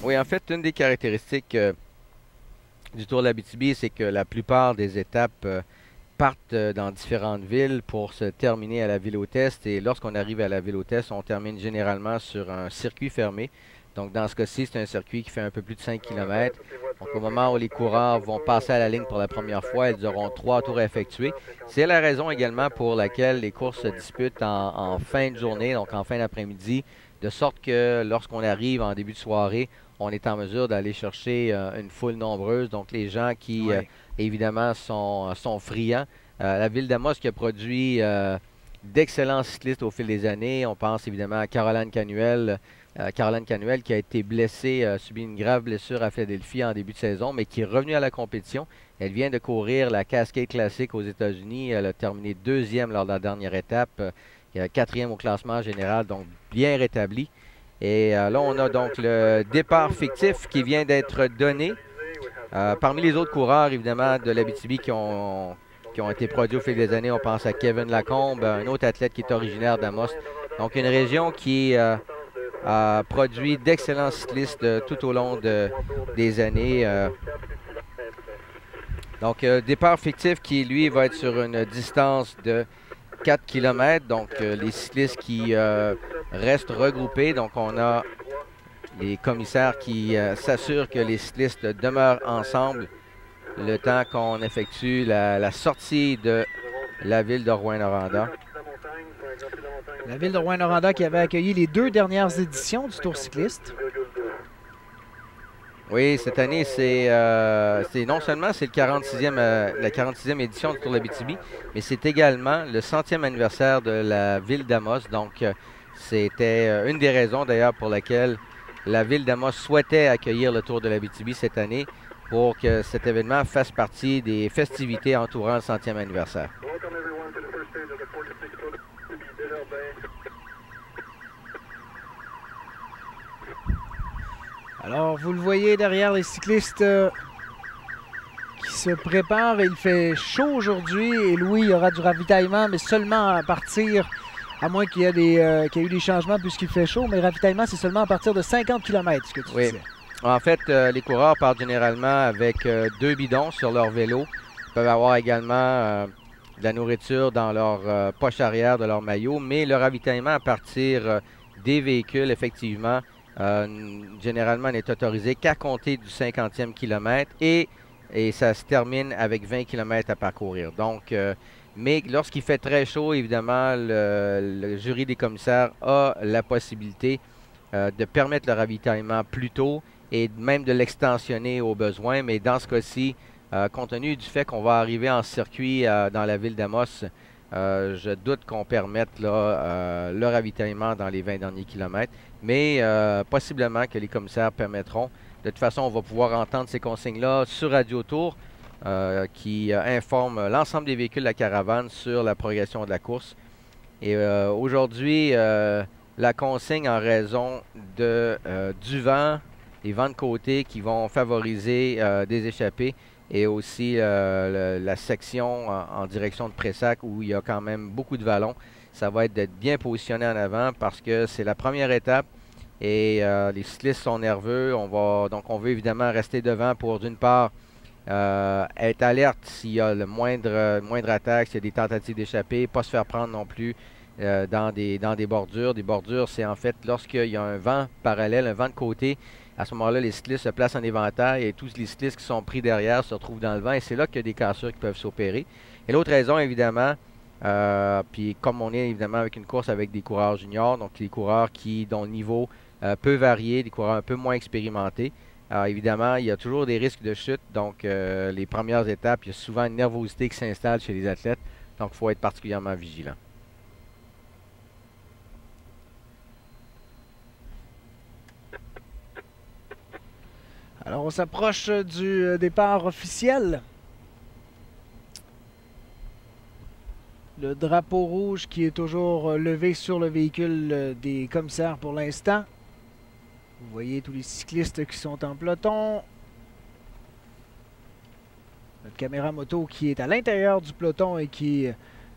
Oui, en fait, une des caractéristiques du Tour de l'Abitibi, c'est que la plupart des étapes partent dans différentes villes pour se terminer à la ville hôtesse. Et lorsqu'on arrive à la ville hôtesse, on termine généralement sur un circuit fermé. Donc, dans ce cas-ci, c'est un circuit qui fait un peu plus de 5 km. Donc, au moment où les coureurs vont passer à la ligne pour la première fois, ils auront 3 tours à effectuer. C'est la raison également pour laquelle les courses se disputent en fin de journée, donc en fin d'après-midi, de sorte que lorsqu'on arrive en début de soirée, on est en mesure d'aller chercher une foule nombreuse. Donc, les gens qui, Oui. évidemment, sont friands. La ville d'Amos qui a produit d'excellents cyclistes au fil des années. On pense évidemment à Caroline Canuel qui a été blessée, subi une grave blessure à Philadelphie en début de saison, mais qui est revenue à la compétition. Elle vient de courir la Cascade Classic aux États-Unis. Elle a terminé deuxième lors de la dernière étape, quatrième au classement général, donc bien rétablie. Et là, on a donc le départ fictif qui vient d'être donné. Parmi les autres coureurs, évidemment, de l'Abitibi qui ont été produits au fil des années, on pense à Kevin Lacombe, un autre athlète qui est originaire d'Amos. Donc, une région qui a produit d'excellents cyclistes tout au long des années. Donc, départ fictif qui, lui, va être sur une distance de 4 km. Donc, les cyclistes qui restent regroupés. Donc, on a les commissaires qui s'assurent que les cyclistes demeurent ensemble le temps qu'on effectue la sortie de la ville de Rouyn-Noranda. La ville de Rouyn-Noranda qui avait accueilli les 2 dernières éditions du Tour cycliste. Oui, cette année, c'est non seulement c'est la 46e édition du Tour de l'Abitibi, mais c'est également le 100e anniversaire de la ville d'Amos. Donc, c'était une des raisons d'ailleurs pour laquelle la ville d'Amos souhaitait accueillir le Tour de l'Abitibi cette année pour que cet événement fasse partie des festivités entourant le 100e anniversaire. Alors, vous le voyez derrière les cyclistes qui se préparent. Il fait chaud aujourd'hui et Louis, il y aura du ravitaillement, mais seulement à partir, à moins qu'il y ait eu des changements puisqu'il fait chaud, mais le ravitaillement, c'est seulement à partir de 50 km, ce que tu disais. En fait, les coureurs partent généralement avec 2 bidons sur leur vélo. Ils peuvent avoir également de la nourriture dans leur poche arrière de leur maillot, mais le ravitaillement à partir des véhicules, effectivement, généralement n'est autorisé qu'à compter du 50e kilomètre et ça se termine avec 20 km à parcourir. Donc, mais lorsqu'il fait très chaud, évidemment, le jury des commissaires a la possibilité de permettre le ravitaillement plus tôt et même de l'extensionner au besoin. Mais dans ce cas-ci, compte tenu du fait qu'on va arriver en circuit dans la ville d'Amos, je doute qu'on permette là, le ravitaillement dans les 20 derniers kilomètres. Mais possiblement que les commissaires permettront. De toute façon, on va pouvoir entendre ces consignes-là sur Radio Tour qui informe l'ensemble des véhicules de la caravane sur la progression de la course. Et aujourd'hui, la consigne en raison du vent, les vents de côté qui vont favoriser des échappées et aussi la section en direction de Pressac où il y a quand même beaucoup de vallons. Ça va être d'être bien positionné en avant parce que c'est la première étape et les cyclistes sont nerveux. Donc on veut évidemment rester devant pour d'une part être alerte s'il y a le moindre attaque, s'il y a des tentatives d'échapper, pas se faire prendre non plus dans des bordures. Des bordures, c'est en fait lorsqu'il y a un vent parallèle, un vent de côté. À ce moment-là, les cyclistes se placent en éventail et tous les cyclistes qui sont pris derrière se retrouvent dans le vent et c'est là qu'il y a des cassures qui peuvent s'opérer. Et l'autre raison, évidemment, puis comme on est évidemment avec une course avec des coureurs juniors, donc des coureurs dont le niveau peut varier, des coureurs un peu moins expérimentés. Alors évidemment, il y a toujours des risques de chute, donc les premières étapes, il y a souvent une nervosité qui s'installe chez les athlètes, donc il faut être particulièrement vigilant. Alors, on s'approche du départ officiel. Le drapeau rouge qui est toujours levé sur le véhicule des commissaires pour l'instant. Vous voyez tous les cyclistes qui sont en peloton. Notre caméra moto qui est à l'intérieur du peloton et qui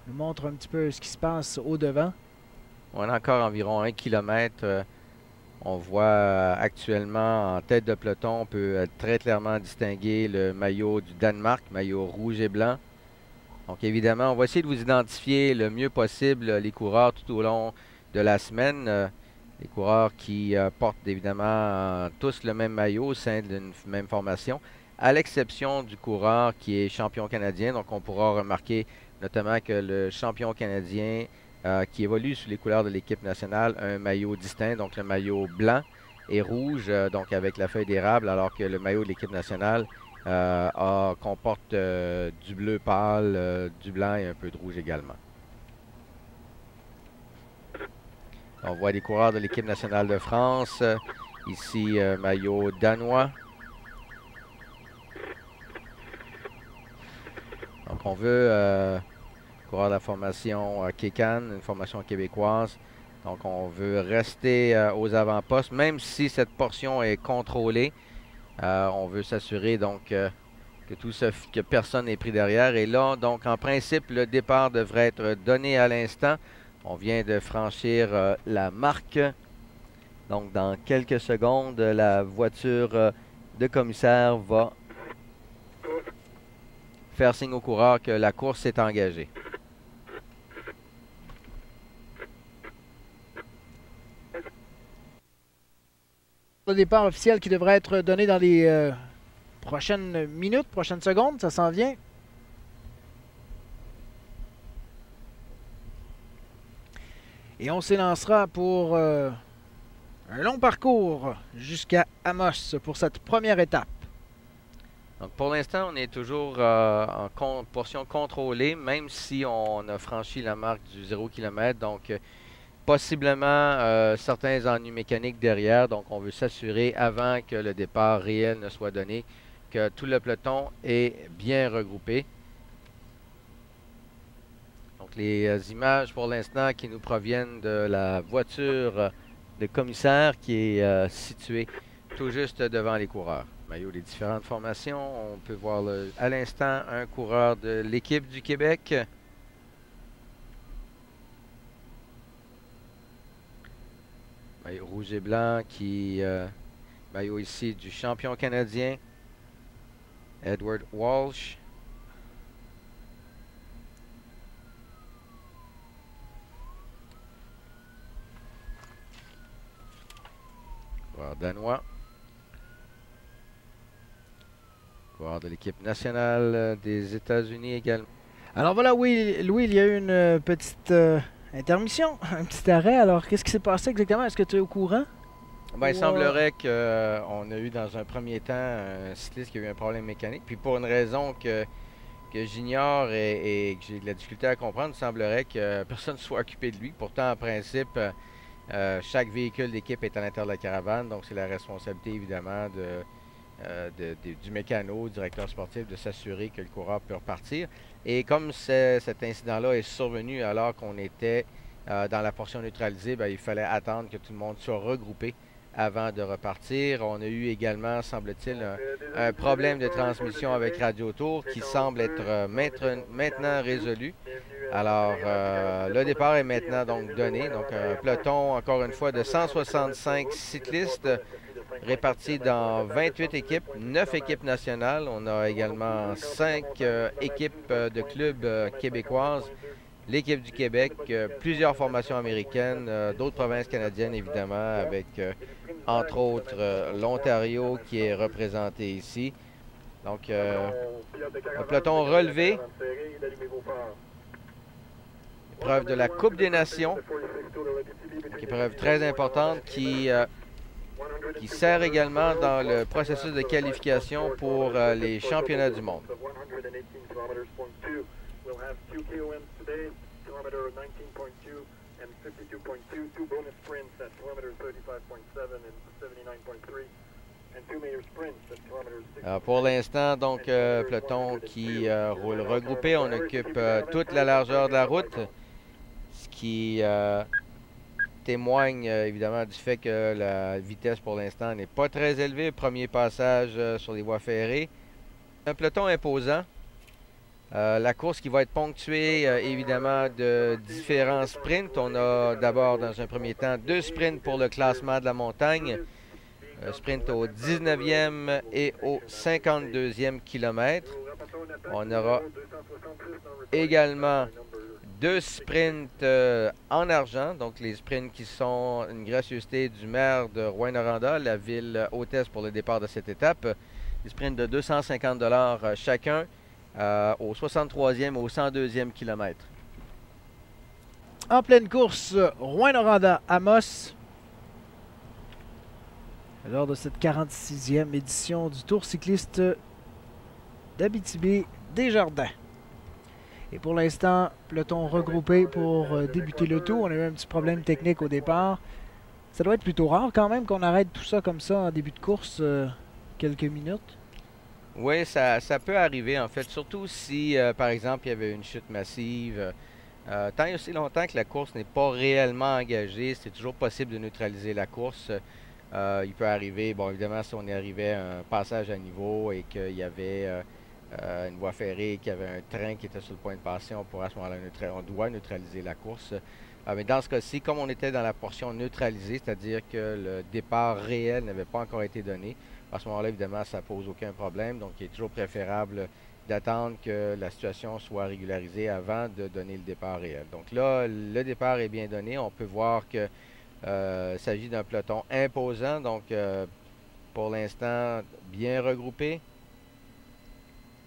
nous montre un petit peu ce qui se passe au devant. On a encore environ 1 km On voit actuellement en tête de peloton, on peut très clairement distinguer le maillot du Danemark, maillot rouge et blanc. Donc évidemment, on va essayer de vous identifier le mieux possible les coureurs tout au long de la semaine. Les coureurs qui portent évidemment tous le même maillot au sein d'une même formation, à l'exception du coureur qui est champion canadien. Donc on pourra remarquer notamment que le champion canadien qui évolue sous les couleurs de l'équipe nationale a un maillot distinct, donc le maillot blanc et rouge, donc avec la feuille d'érable, alors que le maillot de l'équipe nationale comporte du bleu pâle, du blanc et un peu de rouge également. On voit des coureurs de l'équipe nationale de France. Ici, maillot danois. Donc, on veut coureur de la formation Kékan, une formation québécoise. Donc, on veut rester aux avant-postes, même si cette portion est contrôlée. On veut s'assurer donc que personne n'est pris derrière. Et là, donc, en principe, le départ devrait être donné à l'instant. On vient de franchir la marque. Donc, dans quelques secondes, la voiture de commissaire va faire signe aux coureurs que la course est engagée. Le départ officiel qui devrait être donné dans les prochaines minutes, prochaines secondes, ça s'en vient. Et on s'élancera pour un long parcours jusqu'à Amos pour cette première étape. Donc pour l'instant, on est toujours en portion contrôlée, même si on a franchi la marque du 0 km. Donc possiblement certains ennuis mécaniques derrière. Donc on veut s'assurer avant que le départ réel ne soit donné que tout le peloton est bien regroupé. Donc les images pour l'instant qui nous proviennent de la voiture de commissaire qui est située tout juste devant les coureurs. Maillot des différentes formations. On peut voir à l'instant un coureur de l'équipe du Québec. Maillot rouge et blanc maillot ici du champion canadien Edward Walsh. Coureur danois. Coureur de l'équipe nationale des États-Unis également. Alors voilà, oui, Louis, il y a eu une petite intermission, un petit arrêt. Alors, qu'est-ce qui s'est passé exactement? Est-ce que tu es au courant? Ben, il semblerait qu'on a eu dans un premier temps un cycliste qui a eu un problème mécanique. Puis pour une raison que j'ignore et que j'ai de la difficulté à comprendre, il semblerait que personne ne soit occupé de lui. Pourtant, en principe, chaque véhicule d'équipe est à l'intérieur de la caravane. Donc c'est la responsabilité évidemment du mécano, du directeur sportif, de s'assurer que le coureur peut repartir. Et comme cet incident-là est survenu alors qu'on était dans la portion neutralisée, ben, il fallait attendre que tout le monde soit regroupé avant de repartir. On a eu également, semble-t-il, un problème de transmission avec Radio Tour qui semble être maintenant résolu. Alors, le départ est maintenant donc donné. Donc, un peloton, encore une fois, de 165 cyclistes répartis dans 28 équipes, 9 équipes nationales. On a également 5 équipes de clubs québécoises. L'équipe du Québec, plusieurs formations américaines, d'autres provinces canadiennes évidemment, avec entre autres l'Ontario qui est représenté ici. Donc, un peloton relevé. Épreuve de la Coupe des Nations. Donc, épreuve très importante qui sert également dans le processus de qualification pour les championnats du monde. Pour l'instant, donc, peloton qui roule regroupé. On occupe toute la largeur de la route, ce qui témoigne évidemment du fait que la vitesse pour l'instant n'est pas très élevée. Premier passage sur les voies ferrées. Un peloton imposant. La course qui va être ponctuée évidemment de différents sprints. On a d'abord dans un premier temps 2 sprints pour le classement de la montagne. Un sprint au 19e et au 52e kilomètre. On aura également 2 sprints en argent, donc les sprints qui sont une gracieuseté du maire de Rouyn-Noranda, la ville hôtesse pour le départ de cette étape. Des sprints de 250 $ chacun au 63e et au 102e kilomètre. En pleine course, Rouyn-Noranda-Amos. Lors de cette 46e édition du Tour cycliste d'Abitibi-Desjardins. Et pour l'instant, peloton regroupé pour débuter le tour. On a eu un petit problème technique au départ. Ça doit être plutôt rare quand même qu'on arrête tout ça comme ça en début de course quelques minutes. Oui, ça peut arriver en fait, surtout si par exemple il y avait une chute massive. Tant et aussi longtemps que la course n'est pas réellement engagée, c'est toujours possible de neutraliser la course. Il peut arriver, bon évidemment si on est arrivé à un passage à niveau et qu'il y avait une voie ferrée, qu'il y avait un train qui était sur le point de passer, on pourra à ce moment-là on doit neutraliser la course. Mais dans ce cas-ci, comme on était dans la portion neutralisée, c'est-à-dire que le départ réel n'avait pas encore été donné, à ce moment-là évidemment ça ne pose aucun problème, donc il est toujours préférable d'attendre que la situation soit régularisée avant de donner le départ réel. Donc là, le départ est bien donné, on peut voir que il s'agit d'un peloton imposant, donc pour l'instant bien regroupé.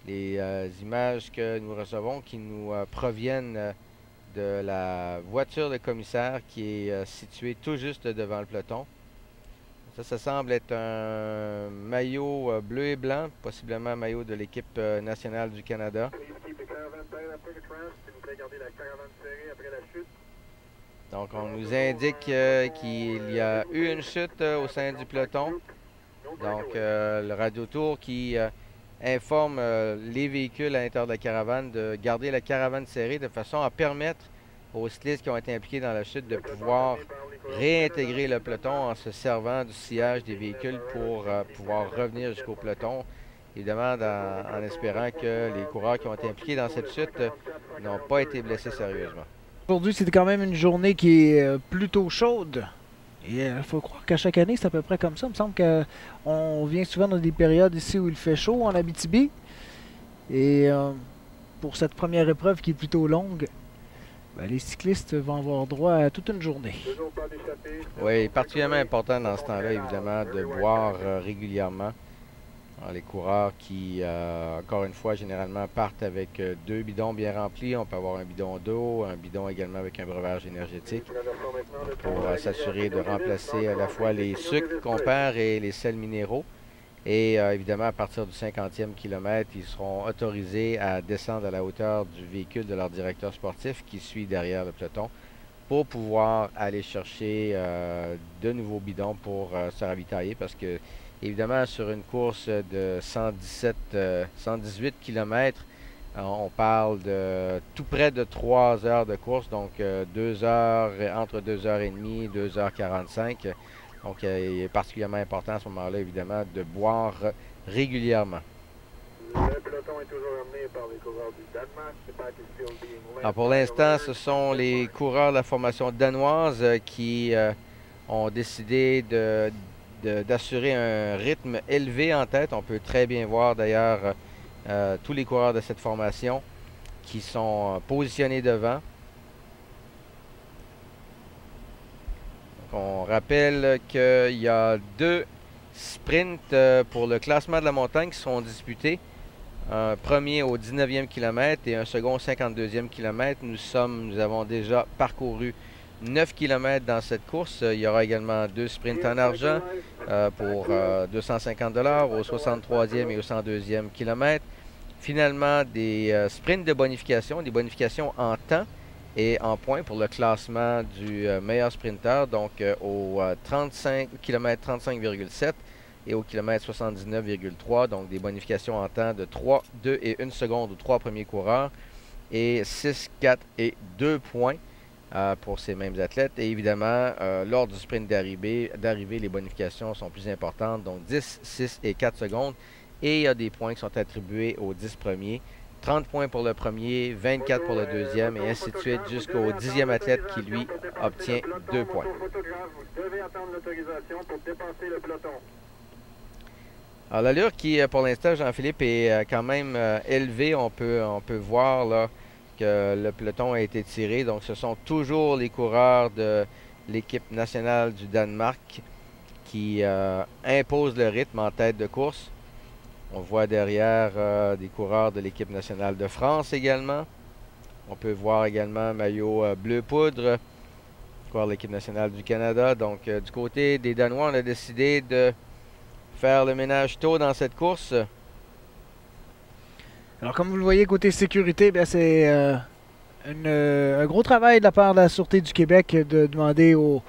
Les images que nous recevons qui nous proviennent de la voiture de commissaire qui est située tout juste devant le peloton. Ça semble être un maillot bleu et blanc, possiblement un maillot de l'équipe nationale du Canada. Donc, on nous indique qu'il y a eu une chute au sein du peloton. Donc, le radiotour qui informe les véhicules à l'intérieur de la caravane de garder la caravane serrée de façon à permettre aux cyclistes qui ont été impliqués dans la chute de pouvoir réintégrer le peloton en se servant du sillage des véhicules pour pouvoir revenir jusqu'au peloton. Évidemment, en espérant que les coureurs qui ont été impliqués dans cette chute n'ont pas été blessés sérieusement. Aujourd'hui, c'est quand même une journée qui est plutôt chaude. Et il faut croire qu'à chaque année, c'est à peu près comme ça. Il me semble qu'on vient souvent dans des périodes ici où il fait chaud en Abitibi. Et pour cette première épreuve qui est plutôt longue, ben, les cyclistes vont avoir droit à toute une journée. Oui, particulièrement important dans ce temps-là, évidemment, de boire régulièrement. Alors, les coureurs qui, encore une fois, généralement partent avec 2 bidons bien remplis. On peut avoir un bidon d'eau, un bidon également avec un breuvage énergétique pour s'assurer de remplacer à la fois les sucres qu'on perd et les sels minéraux. Et évidemment, à partir du 50e kilomètre, ils seront autorisés à descendre à la hauteur du véhicule de leur directeur sportif qui suit derrière le peloton pour pouvoir aller chercher de nouveaux bidons pour se ravitailler parce que évidemment, sur une course de 118 km, on parle de tout près de 3 heures de course, donc 2 heures, entre 2h30 et 2h45. Donc, il est particulièrement important à ce moment-là, évidemment, de boire régulièrement. Le peloton est toujours emmené par les coureurs du Danemark. Alors, pour l'instant, ce sont les coureurs de la formation danoise qui ont décidé d'assurer un rythme élevé en tête. On peut très bien voir d'ailleurs tous les coureurs de cette formation qui sont positionnés devant. Donc, on rappelle qu'il y a 2 sprints pour le classement de la montagne qui seront disputés. Un premier au 19e kilomètre et un second au 52e kilomètre. Nous avons déjà parcouru 9 km dans cette course. Il y aura également 2 sprints en argent pour 250 $ au 63e et au 102e kilomètre. Finalement, des sprints de bonification, des bonifications en temps et en points pour le classement du meilleur sprinter, donc au km 35,7 et au kilomètre 79,3, donc des bonifications en temps de 3, 2 et 1 seconde aux 3 premiers coureurs et 6, 4 et 2 points. Pour ces mêmes athlètes. Et évidemment, lors du sprint d'arrivée, les bonifications sont plus importantes, donc 10, 6 et 4 secondes. Et il y a des points qui sont attribués aux 10 premiers, 30 points pour le premier, 24 pour le deuxième, et ainsi de suite jusqu'au 10e athlète qui, lui, obtient 2 points. Vous devez attendre l'autorisation pour dépasser le peloton. Alors, l'allure qui, pour l'instant, Jean-Philippe, est quand même élevée. On peut voir là, que le peloton a été tiré. Donc, ce sont toujours les coureurs de l'équipe nationale du Danemark qui imposent le rythme en tête de course. On voit derrière des coureurs de l'équipe nationale de France également. On peut voir également maillot bleu poudre, coureur de l'équipe nationale du Canada. Donc, du côté des Danois, on a décidé de faire le ménage tôt dans cette course. Alors, comme vous le voyez, côté sécurité, c'est un gros travail de la part de la Sûreté du Québec de demander aux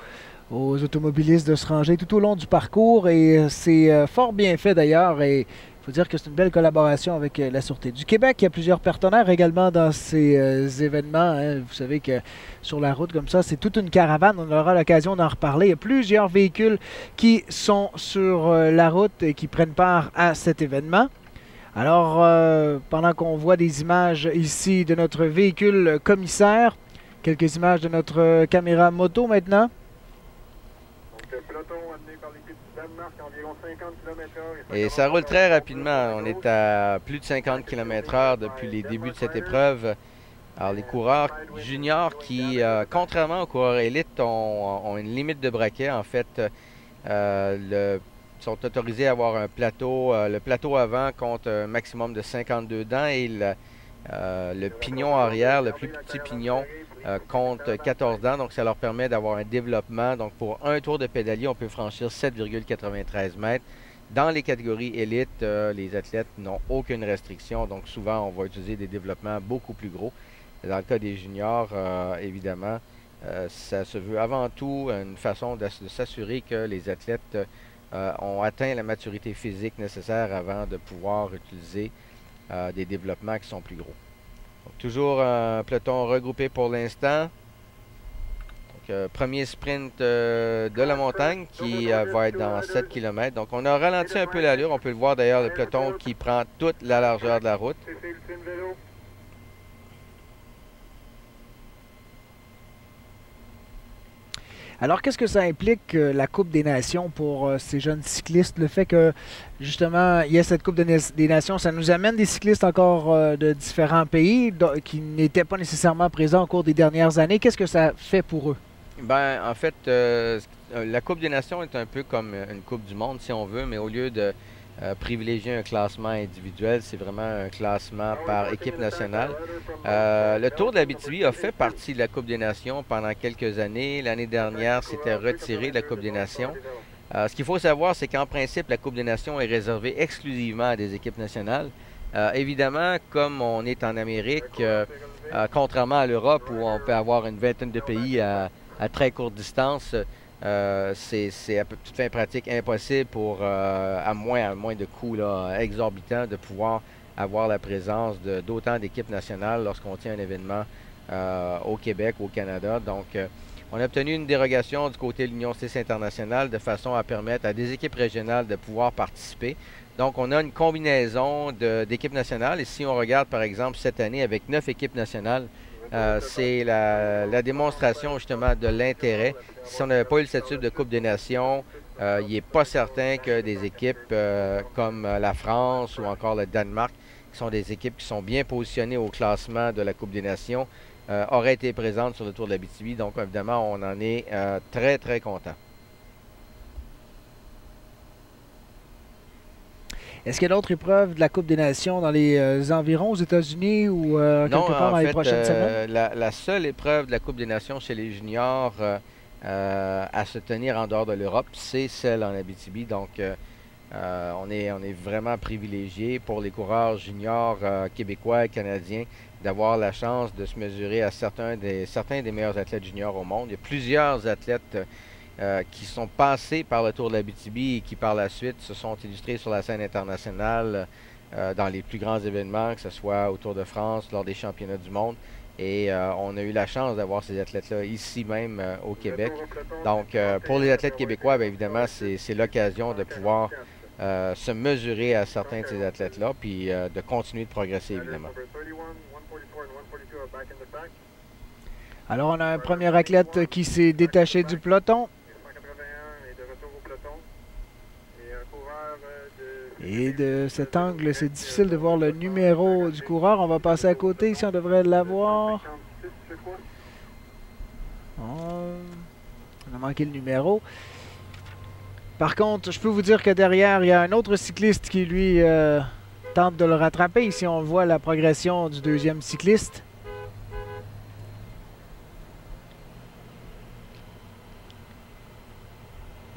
automobilistes de se ranger tout au long du parcours. Et c'est fort bien fait d'ailleurs. Et il faut dire que c'est une belle collaboration avec la Sûreté du Québec. Il y a plusieurs partenaires également dans ces événements. Hein. Vous savez que sur la route comme ça, c'est toute une caravane. On aura l'occasion d'en reparler. Il y a plusieurs véhicules qui sont sur la route et qui prennent part à cet événement. Alors, pendant qu'on voit des images ici de notre véhicule commissaire, quelques images de notre caméra moto maintenant. Donc, le peloton amené par l'équipe du Danemark, environ 50 km/h. Et ça roule très rapidement. On est à plus de 50 km/h depuis les débuts de cette épreuve. Alors, les coureurs juniors qui, contrairement aux coureurs élites, ont une limite de braquet. En fait, sont autorisés à avoir un plateau. Le plateau avant compte un maximum de 52 dents et le pignon arrière, le plus petit pignon, compte 14 dents. Donc, ça leur permet d'avoir un développement. Donc, pour un tour de pédalier, on peut franchir 7,93 mètres. Dans les catégories élites, les athlètes n'ont aucune restriction. Donc, souvent, on va utiliser des développements beaucoup plus gros. Dans le cas des juniors, évidemment, ça se veut avant tout une façon de s'assurer que les athlètes ont atteint la maturité physique nécessaire avant de pouvoir utiliser des développements qui sont plus gros. Donc, toujours un peloton regroupé pour l'instant. Premier sprint de la montagne qui va être dans 7 km. Donc, on a ralenti un peu l'allure. On peut le voir d'ailleurs, le peloton qui prend toute la largeur de la route. Alors, qu'est-ce que ça implique, la Coupe des Nations, pour ces jeunes cyclistes? Le fait que, justement, il y a cette Coupe des Nations, ça nous amène des cyclistes encore de différents pays qui n'étaient pas nécessairement présents au cours des dernières années. Qu'est-ce que ça fait pour eux? Ben, en fait, la Coupe des Nations est un peu comme une Coupe du Monde, si on veut, mais au lieu de privilégier un classement individuel, c'est vraiment un classement par équipe nationale. Le Tour de l'Abitibi a fait partie de la Coupe des Nations pendant quelques années. L'année dernière, c'était retiré de la Coupe des Nations. Ce qu'il faut savoir, c'est qu'en principe, la Coupe des Nations est réservée exclusivement à des équipes nationales. Évidemment, comme on est en Amérique, contrairement à l'Europe où on peut avoir une vingtaine de pays à très courte distance, c'est à toute fin pratique impossible pour, à moins de coûts là, exorbitants, de pouvoir avoir la présence d'autant d'équipes nationales lorsqu'on tient un événement au Québec, au Canada. Donc, on a obtenu une dérogation du côté de l'Union cycliste internationale de façon à permettre à des équipes régionales de pouvoir participer. Donc, on a une combinaison d'équipes nationales. Et si on regarde, par exemple, cette année avec 9 équipes nationales, c'est la démonstration justement de l'intérêt. Si on n'avait pas eu le statut de Coupe des Nations, il n'est pas certain que des équipes comme la France ou encore le Danemark, qui sont des équipes qui sont bien positionnées au classement de la Coupe des Nations, auraient été présentes sur le Tour de l'Abitibi. Donc évidemment, on en est très, très content. Est-ce qu'il y a d'autres épreuves de la Coupe des Nations dans les environs aux États-Unis ou quelque part dans les prochaines semaines? La seule épreuve de la Coupe des Nations chez les juniors à se tenir en dehors de l'Europe, c'est celle en Abitibi. Donc, on est vraiment privilégié pour les coureurs juniors québécois et canadiens d'avoir la chance de se mesurer à certains des meilleurs athlètes juniors au monde. Il y a plusieurs athlètes qui sont passés par le Tour de l'Abitibi et qui par la suite se sont illustrés sur la scène internationale dans les plus grands événements, que ce soit au Tour de France, lors des championnats du monde. Et on a eu la chance d'avoir ces athlètes-là ici même au Québec. Donc pour les athlètes québécois, bien évidemment, c'est l'occasion de pouvoir se mesurer à certains de ces athlètes-là, puis de continuer de progresser, évidemment. Alors, on a un premier athlète qui s'est détaché du peloton. Et de cet angle, c'est difficile de voir le numéro du coureur. On va passer à côté, ici on devrait l'avoir. On a manqué le numéro. Par contre, je peux vous dire que derrière, il y a un autre cycliste qui, lui, tente de le rattraper. Ici, on voit la progression du deuxième cycliste.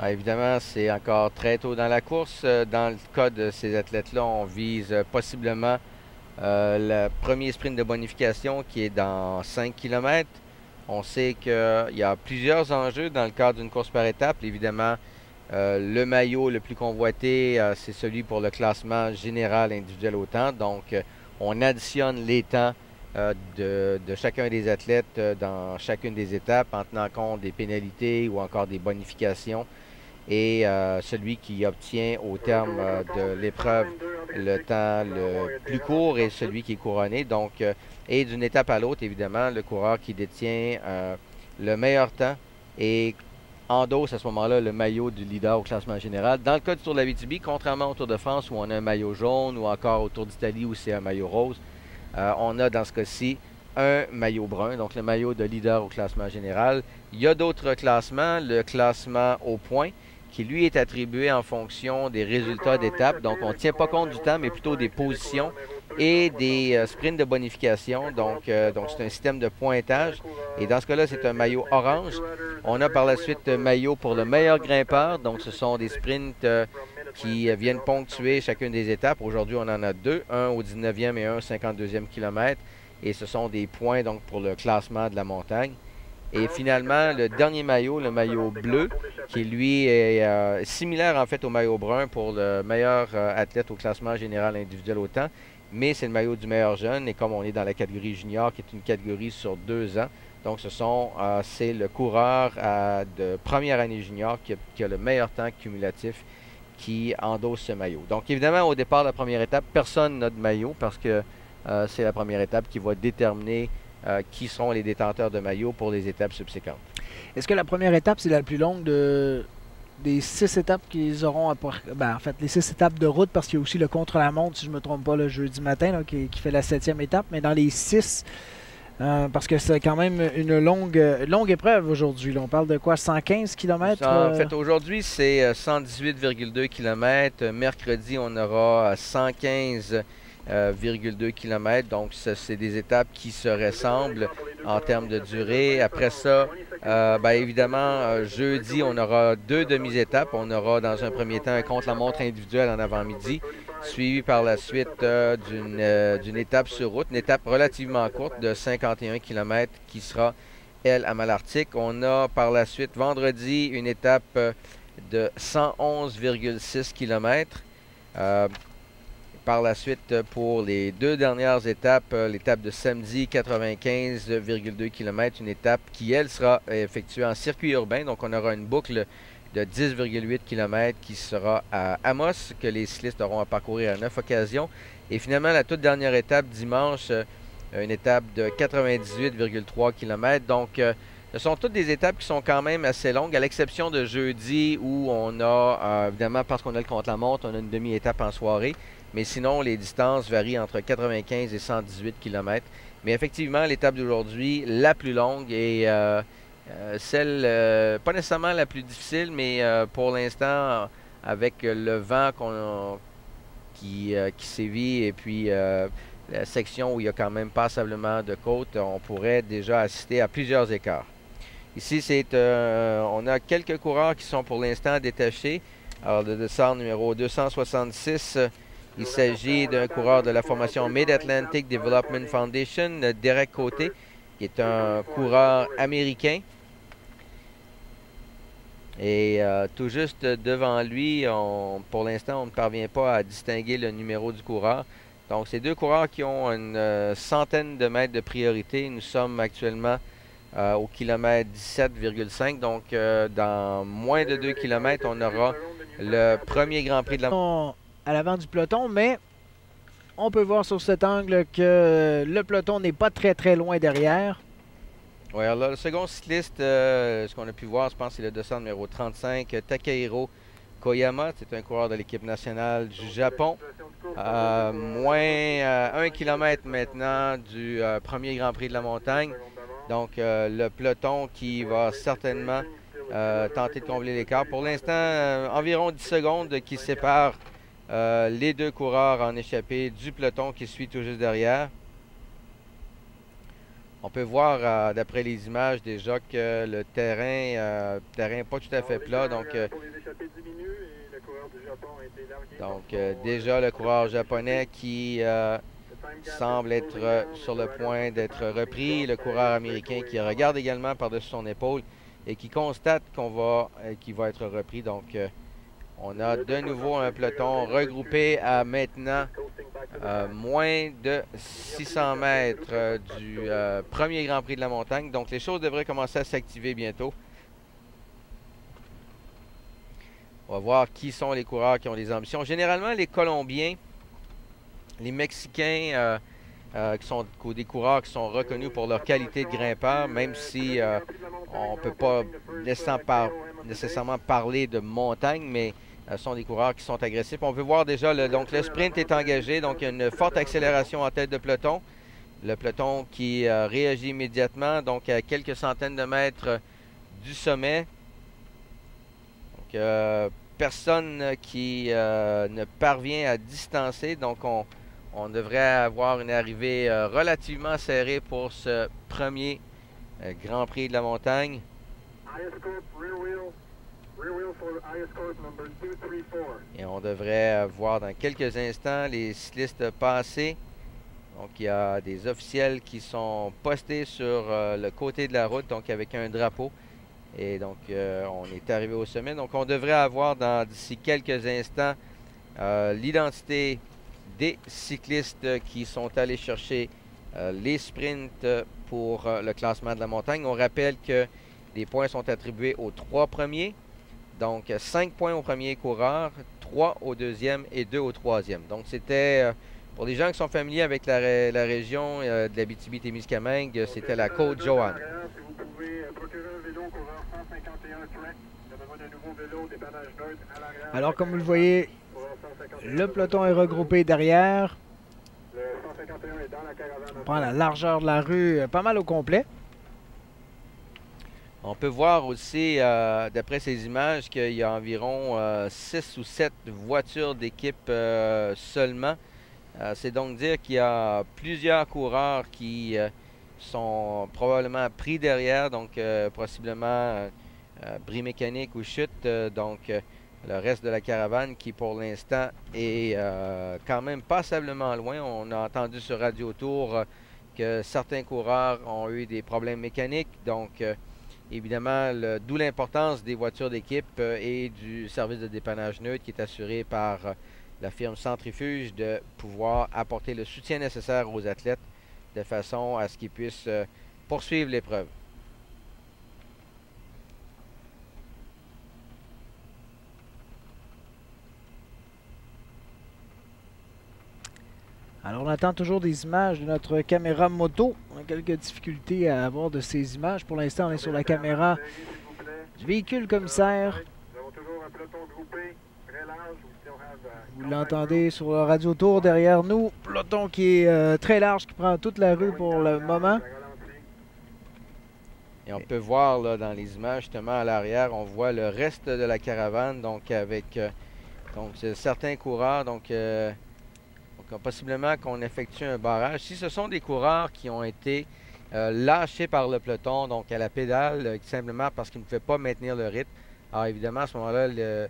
Ah, évidemment, c'est encore très tôt dans la course. Dans le cas de ces athlètes-là, on vise possiblement le premier sprint de bonification qui est dans 5 km. On sait qu'il y a plusieurs enjeux dans le cadre d'une course par étape. Évidemment, le maillot le plus convoité, c'est celui pour le classement général individuel au temps. Donc, on additionne les temps de chacun des athlètes dans chacune des étapes en tenant compte des pénalités ou encore des bonifications. Et celui qui obtient au terme de l'épreuve le temps le plus court est celui qui est couronné. Donc, et d'une étape à l'autre, évidemment, le coureur qui détient le meilleur temps et endosse à ce moment-là le maillot du leader au classement général. Dans le cas du Tour de l'Abitibi, contrairement au Tour de France où on a un maillot jaune ou encore au Tour d'Italie où c'est un maillot rose, on a dans ce cas-ci un maillot brun, donc le maillot de leader au classement général. Il y a d'autres classements, le classement au point, qui lui est attribué en fonction des résultats d'étape. Donc, on ne tient pas compte du temps, mais plutôt des positions et des sprints de bonification. Donc c'est un système de pointage. Et dans ce cas-là, c'est un maillot orange. On a par la suite un maillot pour le meilleur grimpeur. Donc, ce sont des sprints qui viennent ponctuer chacune des étapes. Aujourd'hui, on en a deux, un au 19e et un au 52e kilomètre. Et ce sont des points donc pour le classement de la montagne. Et finalement, le dernier maillot, le maillot bleu, qui lui est similaire en fait au maillot brun pour le meilleur athlète au classement général individuel au temps, mais c'est le maillot du meilleur jeune. Et comme on est dans la catégorie junior, qui est une catégorie sur 2 ans, donc c'est le coureur de première année junior qui a le meilleur temps cumulatif qui endosse ce maillot. Donc évidemment, au départ de la première étape, personne n'a de maillot parce que c'est la première étape qui va déterminer qui seront les détenteurs de maillot pour les étapes subséquentes. Est-ce que la première étape, c'est la plus longue des 6 étapes qu'ils auront en fait, les 6 étapes de route, parce qu'il y a aussi le contre-la-montre, si je ne me trompe pas, le jeudi matin, là, qui fait la 7e étape, mais dans les 6, parce que c'est quand même une longue épreuve aujourd'hui. On parle de quoi, 115 km? En fait, aujourd'hui, c'est 118,2 km. Mercredi, on aura 115,2 km. Donc, c'est des étapes qui se ressemblent en termes de durée. Après ça, évidemment, jeudi, on aura 2 demi-étapes. On aura dans un premier temps un contre-la-montre individuel en avant-midi, suivi par la suite d'une étape sur route, une étape relativement courte de 51 km qui sera, elle, à Malartic. On a par la suite, vendredi, une étape de 111,6 km. Par la suite, pour les 2 dernières étapes, l'étape de samedi, 95,2 km, une étape qui, elle, sera effectuée en circuit urbain. Donc, on aura une boucle de 10,8 km qui sera à Amos, que les cyclistes auront à parcourir à 9 occasions. Et finalement, la toute dernière étape, dimanche, une étape de 98,3 km. Donc, ce sont toutes des étapes qui sont quand même assez longues, à l'exception de jeudi où on a, évidemment, parce qu'on a le contre-la-montre, on a une demi-étape en soirée. Mais sinon, les distances varient entre 95 et 118 km. Mais effectivement, l'étape d'aujourd'hui, la plus longue et celle, pas nécessairement la plus difficile, mais pour l'instant, avec le vent qui sévit et puis la section où il y a quand même passablement de côte, on pourrait déjà assister à plusieurs écarts. Ici, on a quelques coureurs qui sont pour l'instant détachés. Alors, le dossard numéro 266, il s'agit d'un coureur de la formation Mid-Atlantic Development Foundation, Derek Côté, qui est un coureur américain. Et tout juste devant lui, pour l'instant, on ne parvient pas à distinguer le numéro du coureur. Donc, c'est 2 coureurs qui ont une centaine de mètres de priorité. Nous sommes actuellement au kilomètre 17,5. Donc, dans moins de 2 km, on aura le premier Grand Prix de la... À l'avant du peloton, mais on peut voir sur cet angle que le peloton n'est pas très loin derrière. Oui, alors là, le second cycliste, ce qu'on a pu voir, je pense, c'est le descendre numéro 35, Takahiro Koyama. C'est un coureur de l'équipe nationale du Japon. Moins 1 km maintenant du premier Grand Prix de la montagne. Donc, le peloton qui va certainement tenter de combler l'écart. Pour l'instant, environ 10 secondes qui séparent les deux coureurs en échappée du peloton qui suit tout juste derrière. On peut voir d'après les images déjà que le terrain n'est pas tout à fait plat. Donc déjà le coureur japonais qui semble être sur le point d'être repris. Le coureur américain qui regarde également par-dessus son épaule et qui constate qu'il va être repris. Donc on a de nouveau un peloton regroupé à maintenant moins de 600 mètres du premier Grand Prix de la montagne. Donc, les choses devraient commencer à s'activer bientôt. On va voir qui sont les coureurs qui ont des ambitions. Généralement, les Colombiens, les Mexicains, qui sont des coureurs qui sont reconnus pour leur qualité de grimpeur, même si on ne peut pas nécessairement parler de montagne, mais sont des coureurs qui sont agressifs. On peut voir déjà, donc le sprint est engagé, donc il y a une forte accélération en tête de peloton. Le peloton qui réagit immédiatement, donc à quelques centaines de mètres du sommet. Donc personne qui ne parvient à distancer, donc on devrait avoir une arrivée relativement serrée pour ce premier Grand Prix de la montagne. Et on devrait voir dans quelques instants les cyclistes passer. Donc il y a des officiels qui sont postés sur le côté de la route, donc avec un drapeau. Et donc on est arrivé au sommet. Donc on devrait avoir d'ici quelques instants l'identité des cyclistes qui sont allés chercher les sprints pour le classement de la montagne. On rappelle que les points sont attribués aux 3 premiers. Donc, 5 points au premier coureur, 3 au deuxième et 2 au troisième. Donc, c'était, pour les gens qui sont familiers avec la région de l'Abitibi-Témiscamingue, c'était la Côte-Joanne. Alors, comme vous le voyez, le peloton est regroupé derrière. On prend la largeur de la rue pas mal au complet. On peut voir aussi, d'après ces images, qu'il y a environ 6 ou 7 voitures d'équipe seulement. C'est donc dire qu'il y a plusieurs coureurs qui sont probablement pris derrière, donc possiblement bris mécanique ou chute. Donc le reste de la caravane qui pour l'instant est quand même passablement loin. On a entendu sur Radio Tour que certains coureurs ont eu des problèmes mécaniques. Donc évidemment, d'où l'importance des voitures d'équipe et du service de dépannage neutre qui est assuré par la firme Centrifuge de pouvoir apporter le soutien nécessaire aux athlètes de façon à ce qu'ils puissent poursuivre l'épreuve. Alors, on attend toujours des images de notre caméra moto. On a quelques difficultés à avoir de ces images. Pour l'instant, on est sur la caméra du véhicule commissaire. Vous l'entendez sur le Radio Tour derrière nous. Peloton qui est très large, qui prend toute la rue pour le moment. Et on peut voir là, dans les images, justement à l'arrière, on voit le reste de la caravane, donc avec certains coureurs, donc possiblement qu'on effectue un barrage. Si ce sont des coureurs qui ont été lâchés par le peloton, donc à la pédale, simplement parce qu'ils ne pouvaient pas maintenir le rythme, alors évidemment à ce moment-là,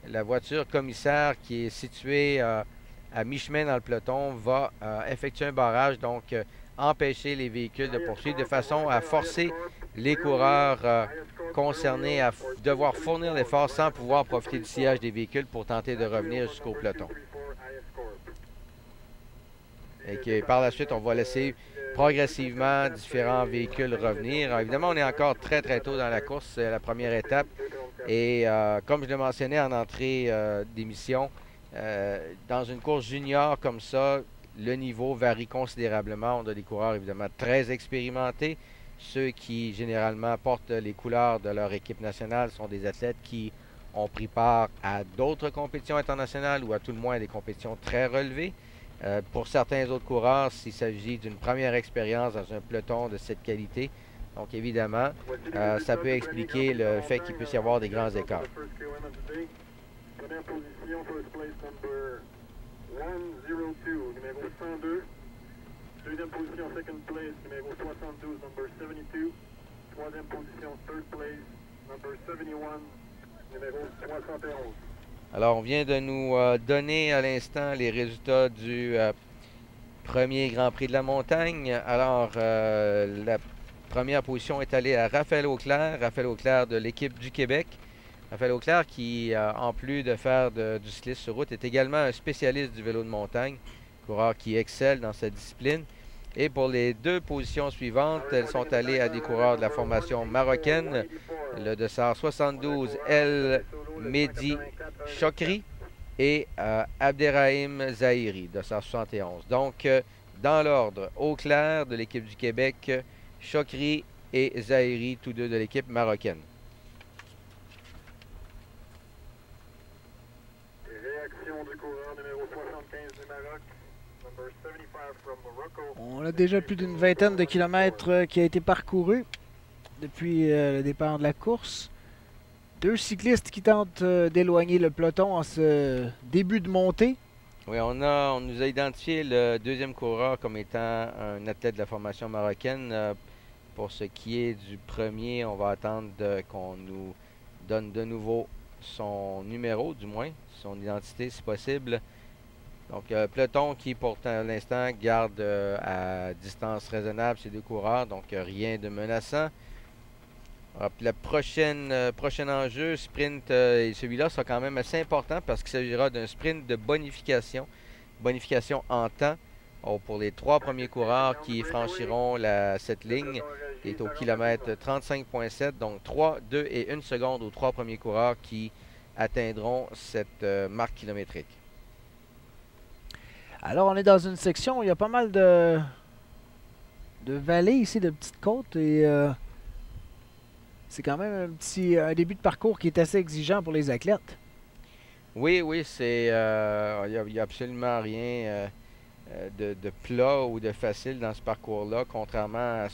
la voiture commissaire qui est située à mi-chemin dans le peloton va effectuer un barrage, donc empêcher les véhicules de poursuivre de façon à forcer les coureurs concernés à devoir fournir l'effort sans pouvoir profiter du sillage des véhicules pour tenter de revenir jusqu'au peloton. et que par la suite, on va laisser progressivement différents véhicules revenir. Alors, évidemment, on est encore très, très tôt dans la course. C'est la première étape. Et comme je le mentionnais en entrée d'émission, dans une course junior comme ça, le niveau varie considérablement. On a des coureurs évidemment très expérimentés. Ceux qui généralement portent les couleurs de leur équipe nationale sont des athlètes qui ont pris part à d'autres compétitions internationales ou à tout le moins à des compétitions très relevées. Pour certains autres coureurs, s'il s'agit d'une première expérience dans un peloton de cette qualité, donc évidemment, ça peut expliquer le fait qu'il puisse y avoir des grands écarts. Première position, first place number 102, numéro 102. Deuxième position, second place, numéro 72, number 72. Troisième position, third place, number 71, numéro 71. Alors, on vient de nous donner à l'instant les résultats du premier Grand Prix de la montagne. Alors, la première position est allée à Raphaël Auclair. Raphaël Auclair de l'équipe du Québec. Raphaël Auclair qui, en plus de faire du cyclisme sur route, est également un spécialiste du vélo de montagne. Coureur qui excelle dans cette discipline. Et pour les deux positions suivantes, elles sont allées à des coureurs de la formation marocaine. Le dossard 72, El Mehdi Chokri et Abderrahim Zahiri, dossard 71. Donc, dans l'ordre, Auclair de l'équipe du Québec, Chokri et Zahiri, tous deux de l'équipe marocaine. Réaction du coureur numéro 75 du Maroc. On a déjà plus d'une vingtaine de kilomètres qui a été parcouru depuis le départ de la course. Deux cyclistes qui tentent d'éloigner le peloton en ce début de montée. Oui, on nous a identifié le deuxième coureur comme étant un athlète de la formation marocaine. Pour ce qui est du premier, on va attendre qu'on nous donne de nouveau son numéro, du moins, son identité si possible. Donc, peloton qui, pour l'instant, garde à distance raisonnable ces deux coureurs, donc rien de menaçant. Alors, puis le prochain enjeu, sprint, et celui-là sera quand même assez important parce qu'il s'agira d'un sprint de bonification en temps pour les trois premiers coureurs qui franchiront cette ligne, qui est au kilomètre 35,7, donc 3, 2 et 1 seconde aux trois premiers coureurs qui atteindront cette marque kilométrique. Alors, on est dans une section où il y a pas mal de vallées ici, de petites côtes. Et c'est quand même un début de parcours qui est assez exigeant pour les athlètes. Oui, il n'y a absolument rien de plat ou de facile dans ce parcours-là, contrairement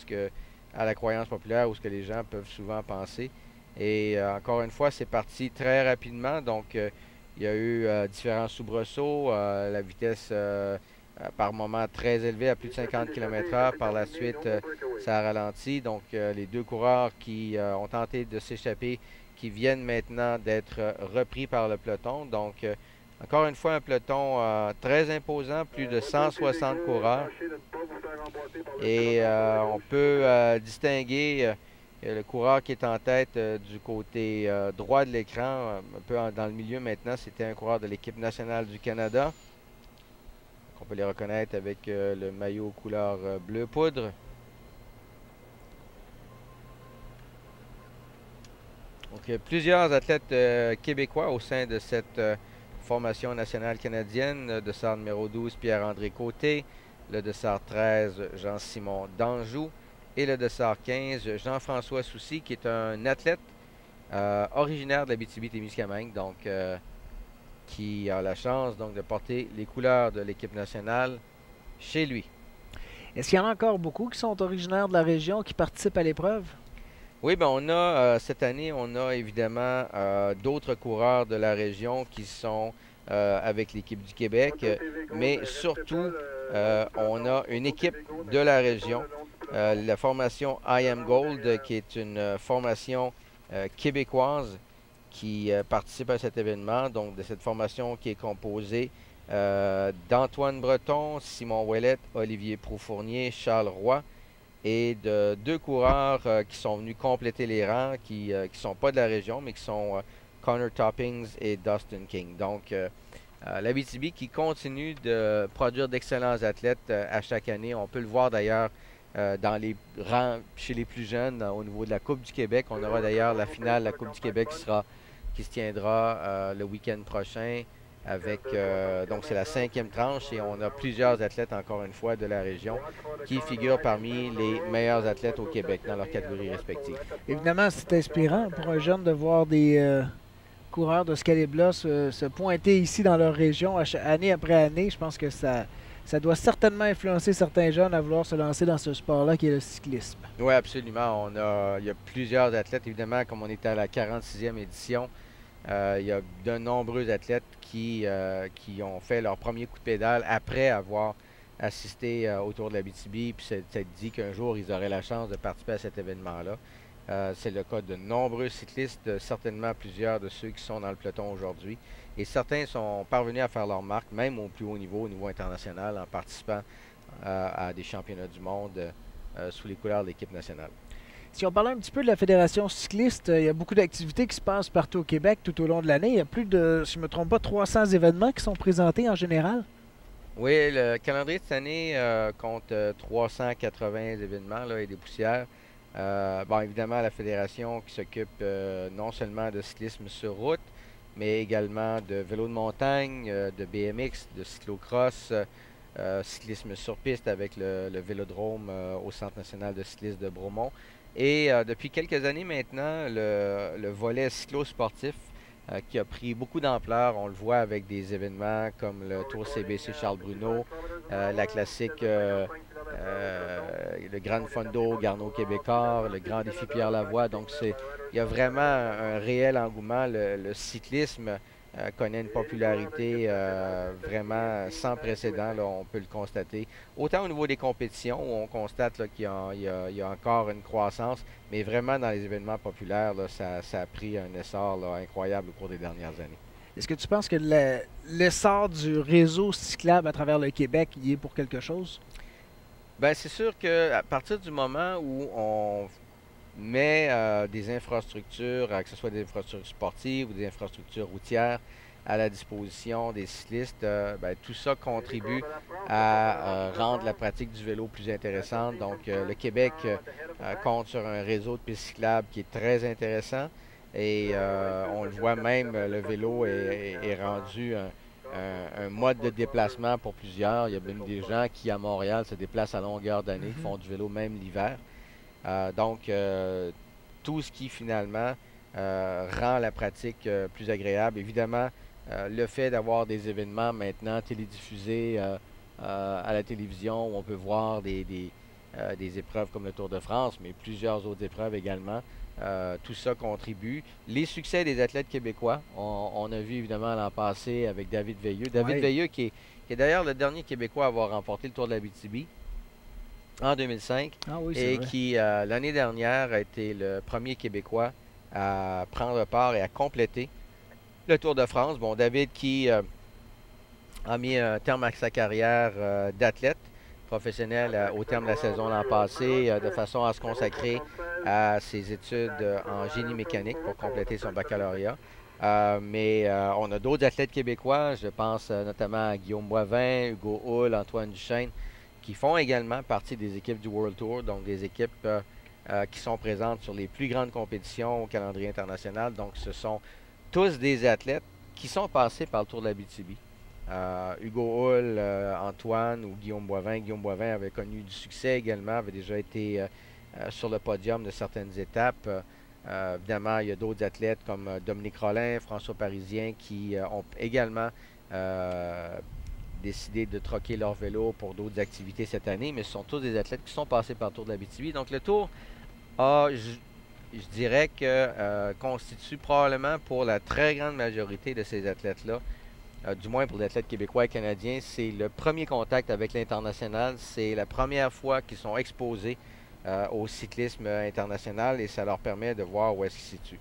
à la croyance populaire ou ce que les gens peuvent souvent penser. Et encore une fois, c'est parti très rapidement, donc il y a eu différents soubresauts, la vitesse par moment très élevée à plus de 50 km/h. Par la suite, ça a ralenti. Donc, les deux coureurs qui ont tenté de s'échapper, qui viennent maintenant d'être repris par le peloton. Donc, encore une fois, un peloton très imposant, plus de 160 coureurs. Et on peut distinguer le coureur qui est en tête du côté droit de l'écran, un peu dans le milieu maintenant, c'était un coureur de l'équipe nationale du Canada. Donc, on peut les reconnaître avec le maillot couleur bleu poudre. Donc, plusieurs athlètes québécois au sein de cette formation nationale canadienne. Le dossard numéro 12, Pierre-André Côté. Le dossard 13, Jean-Simon Danjou. Et le dossard 15, Jean-François Soucy, qui est un athlète originaire de l'Abitibi-Témiscamingue, donc qui a la chance donc, de porter les couleurs de l'équipe nationale chez lui. Est-ce qu'il y en a encore beaucoup qui sont originaires de la région, qui participent à l'épreuve? Oui, bien, on a cette année, on a évidemment d'autres coureurs de la région qui sont avec l'équipe du Québec, mais surtout, on a une équipe de la région. La formation I Am Gold, qui est une formation québécoise qui participe à cet événement. Donc, de cette formation qui est composée d'Antoine Breton, Simon Ouellette, Olivier Proufournier, Charles Roy et de deux coureurs qui sont venus compléter les rangs, qui ne sont pas de la région, mais qui sont Connor Toppings et Dustin King. Donc, L'Abitibi qui continue de produire d'excellents athlètes à chaque année. On peut le voir d'ailleurs dans les rangs chez les plus jeunes au niveau de la Coupe du Québec. On aura d'ailleurs la finale de la Coupe du Québec qui se tiendra le week-end prochain avec donc c'est la 5e tranche et on a plusieurs athlètes encore une fois de la région qui figurent parmi les meilleurs athlètes au Québec dans leurs catégories respectives. Évidemment, c'est inspirant pour un jeune de voir des coureurs de ce calibre-là se pointer ici dans leur région année après année. Je pense que ça doit certainement influencer certains jeunes à vouloir se lancer dans ce sport-là qui est le cyclisme. Oui, absolument. Il y a plusieurs athlètes, évidemment, comme on était à la 46e édition. Il y a de nombreux athlètes qui ont fait leur premier coup de pédale après avoir assisté au Tour de l'Abitibi. Puis c'est dit qu'un jour, ils auraient la chance de participer à cet événement-là. C'est le cas de nombreux cyclistes, certainement plusieurs de ceux qui sont dans le peloton aujourd'hui. Et certains sont parvenus à faire leur marque, même au plus haut niveau international, en participant à des championnats du monde sous les couleurs de l'équipe nationale. Si on parlait un petit peu de la Fédération cycliste, il y a beaucoup d'activités qui se passent partout au Québec tout au long de l'année. Il y a plus de, si je ne me trompe pas, 300 événements qui sont présentés en général. Oui, le calendrier de cette année compte 380 événements là, et des poussières. Bon, évidemment, la Fédération qui s'occupe non seulement de cyclisme sur route, mais également de vélo de montagne, de BMX, de cyclocross, cyclisme sur piste avec le vélodrome au Centre national de cyclisme de Bromont. Et depuis quelques années maintenant, le volet cyclo-sportif qui a pris beaucoup d'ampleur. On le voit avec des événements comme le Tour CBC Charles Bruno, la classique, le Grand Fondo Garneau Québécois, le Grand Défi Pierre Lavoie. Donc il y a vraiment un réel engouement. Le cyclisme connaît une popularité vraiment sans précédent, là, on peut le constater. Autant au niveau des compétitions, où on constate qu'il y a encore une croissance, mais vraiment dans les événements populaires, là, ça a pris un essor là, incroyable au cours des dernières années. Est-ce que tu penses que l'essor du réseau cyclable à travers le Québec y est pour quelque chose? Bien, c'est sûr qu'à partir du moment où on met des infrastructures, que ce soit des infrastructures sportives ou des infrastructures routières, à la disposition des cyclistes, bien, tout ça contribue à rendre la pratique du vélo plus intéressante. Donc, le Québec compte sur un réseau de pistes cyclables qui est très intéressant et on le voit même, le vélo est rendu un mode de déplacement pour plusieurs. Il y a même des gens qui, à Montréal, se déplacent à longueur d'année, qui font du vélo même l'hiver. Donc, tout ce qui finalement rend la pratique plus agréable. Évidemment, le fait d'avoir des événements maintenant télédiffusés à la télévision où on peut voir des épreuves comme le Tour de France, mais plusieurs autres épreuves également, tout ça contribue. Les succès des athlètes québécois, on a vu évidemment l'an passé avec David Veilleux. David Veilleux qui est d'ailleurs le dernier Québécois à avoir remporté le Tour de l'Abitibi en 2005 et qui, l'année dernière, a été le premier Québécois à prendre part et à compléter le Tour de France. Bon, David qui a mis un terme à sa carrière d'athlète professionnel au terme de la saison l'an passé, de façon à se consacrer à ses études en génie mécanique pour compléter son baccalauréat. Mais on a d'autres athlètes québécois, je pense notamment à Guillaume Boivin, Hugo Hull, Antoine Duchesne, qui font également partie des équipes du World Tour, donc des équipes qui sont présentes sur les plus grandes compétitions au calendrier international. Donc ce sont tous des athlètes qui sont passés par le Tour de l'Abitibi. Hugo Hull, Antoine ou Guillaume Boivin. Guillaume Boivin avait connu du succès également, avait déjà été sur le podium de certaines étapes. Évidemment, il y a d'autres athlètes comme Dominique Rollin, François Parisien qui ont également décidé de troquer leur vélo pour d'autres activités cette année, mais ce sont tous des athlètes qui sont passés par le Tour de l'Abitibi. Donc le Tour a, je dirais que constitue probablement pour la très grande majorité de ces athlètes-là, du moins pour les athlètes québécois et canadiens, c'est le premier contact avec l'international. C'est la première fois qu'ils sont exposés au cyclisme international et ça leur permet de voir où est-ce qu'ils se situent.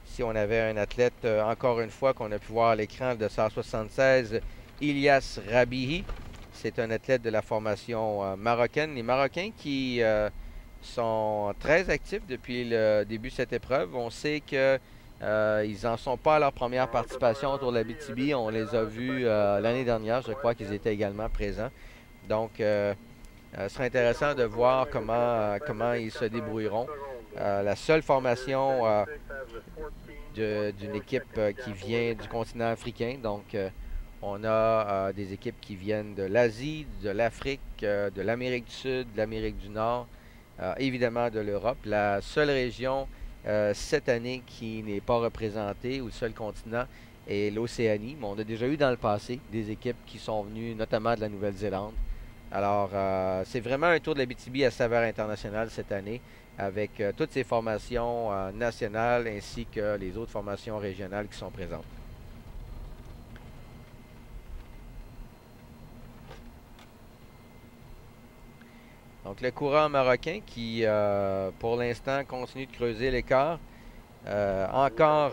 Ici, on avait un athlète, encore une fois, qu'on a pu voir à l'écran de 176, Ilyas Rabihi. C'est un athlète de la formation marocaine. Les Marocains qui sont très actifs depuis le début de cette épreuve. On sait que Ils n'en sont pas à leur première participation autour de l'Abitibi. On les a vus l'année dernière. Je crois qu'ils étaient également présents. Donc, ce serait intéressant de voir comment ils se débrouilleront. La seule formation d'une équipe qui vient du continent africain. Donc, on a des équipes qui viennent de l'Asie, de l'Afrique, de l'Amérique du Sud, de l'Amérique du Nord, évidemment de l'Europe. La seule région cette année qui n'est pas représentée, ou le seul continent, est l'Océanie. Mais on a déjà eu dans le passé des équipes qui sont venues, notamment de la Nouvelle-Zélande. Alors, c'est vraiment un tour de l'Abitibi à saveur internationale cette année, avec toutes ces formations nationales ainsi que les autres formations régionales qui sont présentes. Donc, le coureur marocain qui, pour l'instant, continue de creuser l'écart. Encore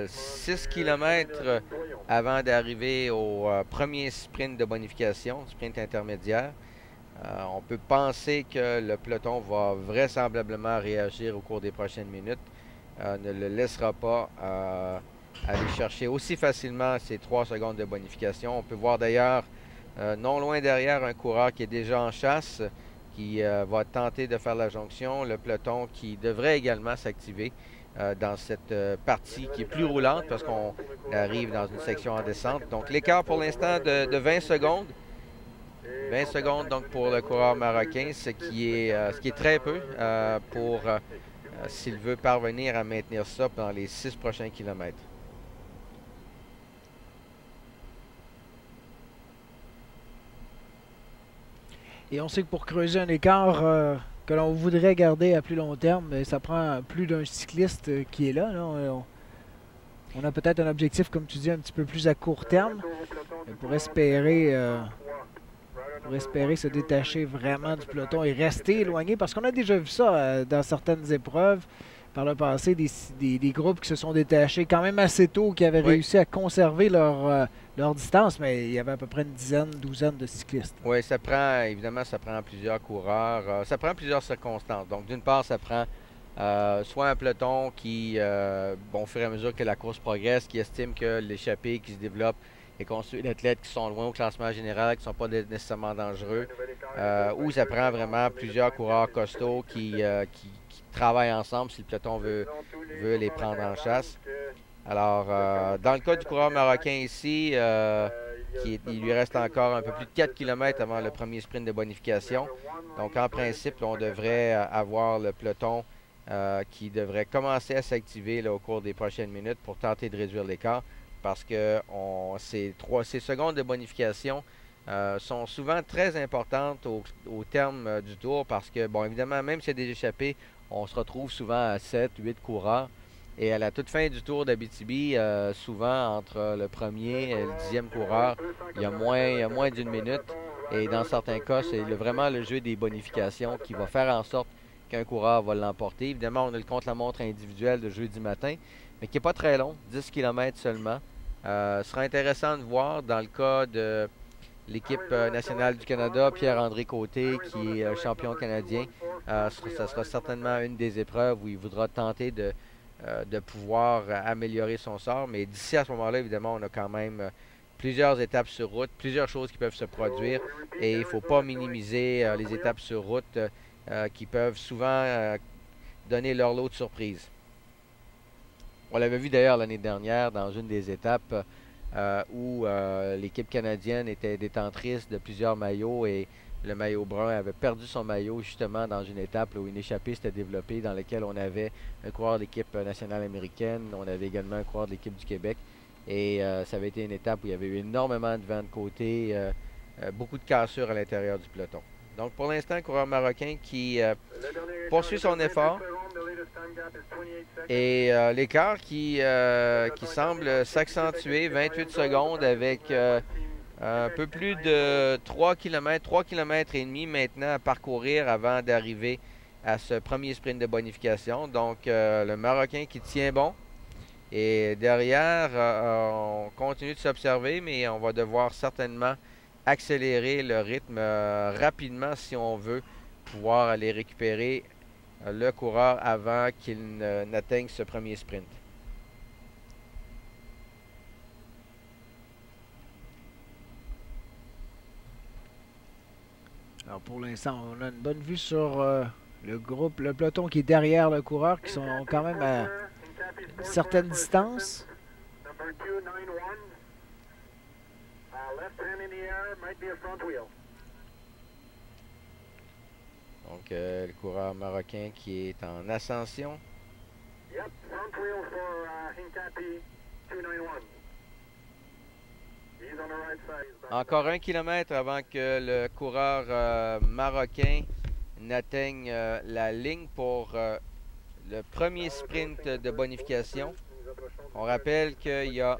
6 km avant d'arriver au premier sprint de bonification, sprint intermédiaire. On peut penser que le peloton va vraisemblablement réagir au cours des prochaines minutes. Ne le laissera pas aller chercher aussi facilement ces 3 secondes de bonification. On peut voir d'ailleurs, non loin derrière, un coureur qui est déjà en chasse, qui va tenter de faire la jonction. Le peloton qui devrait également s'activer dans cette partie qui est plus roulante parce qu'on arrive dans une section en descente. Donc l'écart pour l'instant de 20 secondes. 20 secondes donc pour le coureur marocain, ce qui est très peu pour s'il veut parvenir à maintenir ça pendant les 6 prochains kilomètres. Et on sait que pour creuser un écart que l'on voudrait garder à plus long terme, ça prend plus d'un cycliste qui est là. On a peut-être un objectif, comme tu dis, un petit peu plus à court terme, pour espérer se détacher vraiment du peloton et rester éloigné, parce qu'on a déjà vu ça dans certaines épreuves par le passé, des groupes qui se sont détachés quand même assez tôt, qui avaient réussi à conserver leur distance, mais il y avait à peu près une douzaine de cyclistes. Oui, évidemment, ça prend plusieurs coureurs, ça prend plusieurs circonstances. Donc, d'une part, ça prend soit un peloton qui, au fur et à mesure que la course progresse, qui estime que l'échappée qui se développe est constituée d'athlètes qui sont loin au classement général, qui ne sont pas nécessairement dangereux, ou ça prend vraiment plusieurs coureurs costauds qui travaillent ensemble si le peloton veut les prendre en chasse. Alors, dans le cas du coureur marocain ici, il lui reste encore un peu plus de 4 km avant le premier sprint de bonification. Donc, en principe, on devrait avoir le peloton qui devrait commencer à s'activer au cours des prochaines minutes pour tenter de réduire l'écart, parce que ces secondes de bonification sont souvent très importantes au terme du tour, parce que, bon, évidemment, même s'il y a des échappées, on se retrouve souvent à 7, 8 coureurs. Et à la toute fin du tour d'Abitibi, souvent entre le premier et le 10e coureur, il y a moins d'une minute. Et dans certains cas, c'est vraiment le jeu des bonifications qui va faire en sorte qu'un coureur va l'emporter. Évidemment, on a le contre-la-montre individuel de jeudi matin, mais qui n'est pas très long, 10 km seulement. Ce sera intéressant de voir dans le cas de l'équipe nationale du Canada, Pierre-André Côté, qui est champion canadien. Ça sera certainement une des épreuves où il voudra tenter de pouvoir améliorer son sort. Mais d'ici à ce moment-là, évidemment, on a quand même plusieurs étapes sur route, plusieurs choses qui peuvent se produire. Et il ne faut pas minimiser les étapes sur route qui peuvent souvent donner leur lot de surprises. On l'avait vu d'ailleurs l'année dernière dans une des étapes où l'équipe canadienne était détentrice de plusieurs maillots et le maillot brun avait perdu son maillot justement dans une étape où une échappée s'était développée dans laquelle on avait un coureur de l'équipe nationale américaine, on avait également un coureur de l'équipe du Québec et ça avait été une étape où il y avait eu énormément de vent de côté, beaucoup de cassures à l'intérieur du peloton. Donc pour l'instant, un coureur marocain qui poursuit son effort et l'écart qui semble s'accentuer, 28 secondes avec un peu plus de 3 km et demi maintenant à parcourir avant d'arriver à ce premier sprint de bonification. Donc le Marocain qui tient bon. Et derrière, on continue de s'observer, mais on va devoir certainement accélérer le rythme rapidement si on veut pouvoir aller récupérer le coureur avant qu'il n'atteigne ce premier sprint. pour l'instant, on a une bonne vue sur le groupe, le peloton qui est derrière le coureur, qui sont quand même à une certaine distance. Number 291. Left hand in the air, might be a front wheel. Donc, le coureur marocain qui est en ascension. Yep, front wheel for Hincapie 291. He's on the right side. Encore 1 kilomètre avant que le coureur marocain n'atteigne la ligne pour le premier sprint de bonification. On rappelle qu'il y a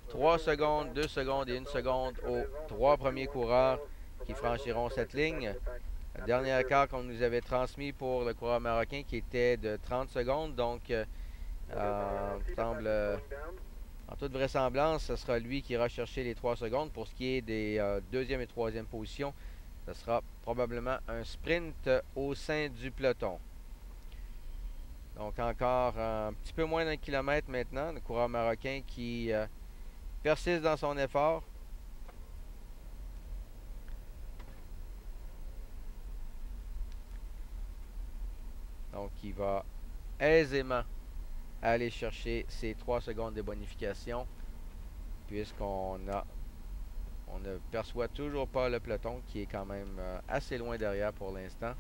3 secondes, 2 secondes et 1 seconde aux 3 premiers coureurs qui franchiront cette ligne. Le dernier écart qu'on nous avait transmis pour le coureur marocain qui était de 30 secondes, donc semble, en toute vraisemblance, ce sera lui qui ira chercher les 3 secondes. Pour ce qui est des deuxième et troisième positions, ce sera probablement un sprint au sein du peloton. Donc encore un petit peu moins d'un kilomètre maintenant, le coureur marocain qui persiste dans son effort. Donc il va aisément aller chercher ses 3 secondes de bonification, puisqu'on ne perçoit toujours pas le peloton qui est quand même assez loin derrière pour l'instant.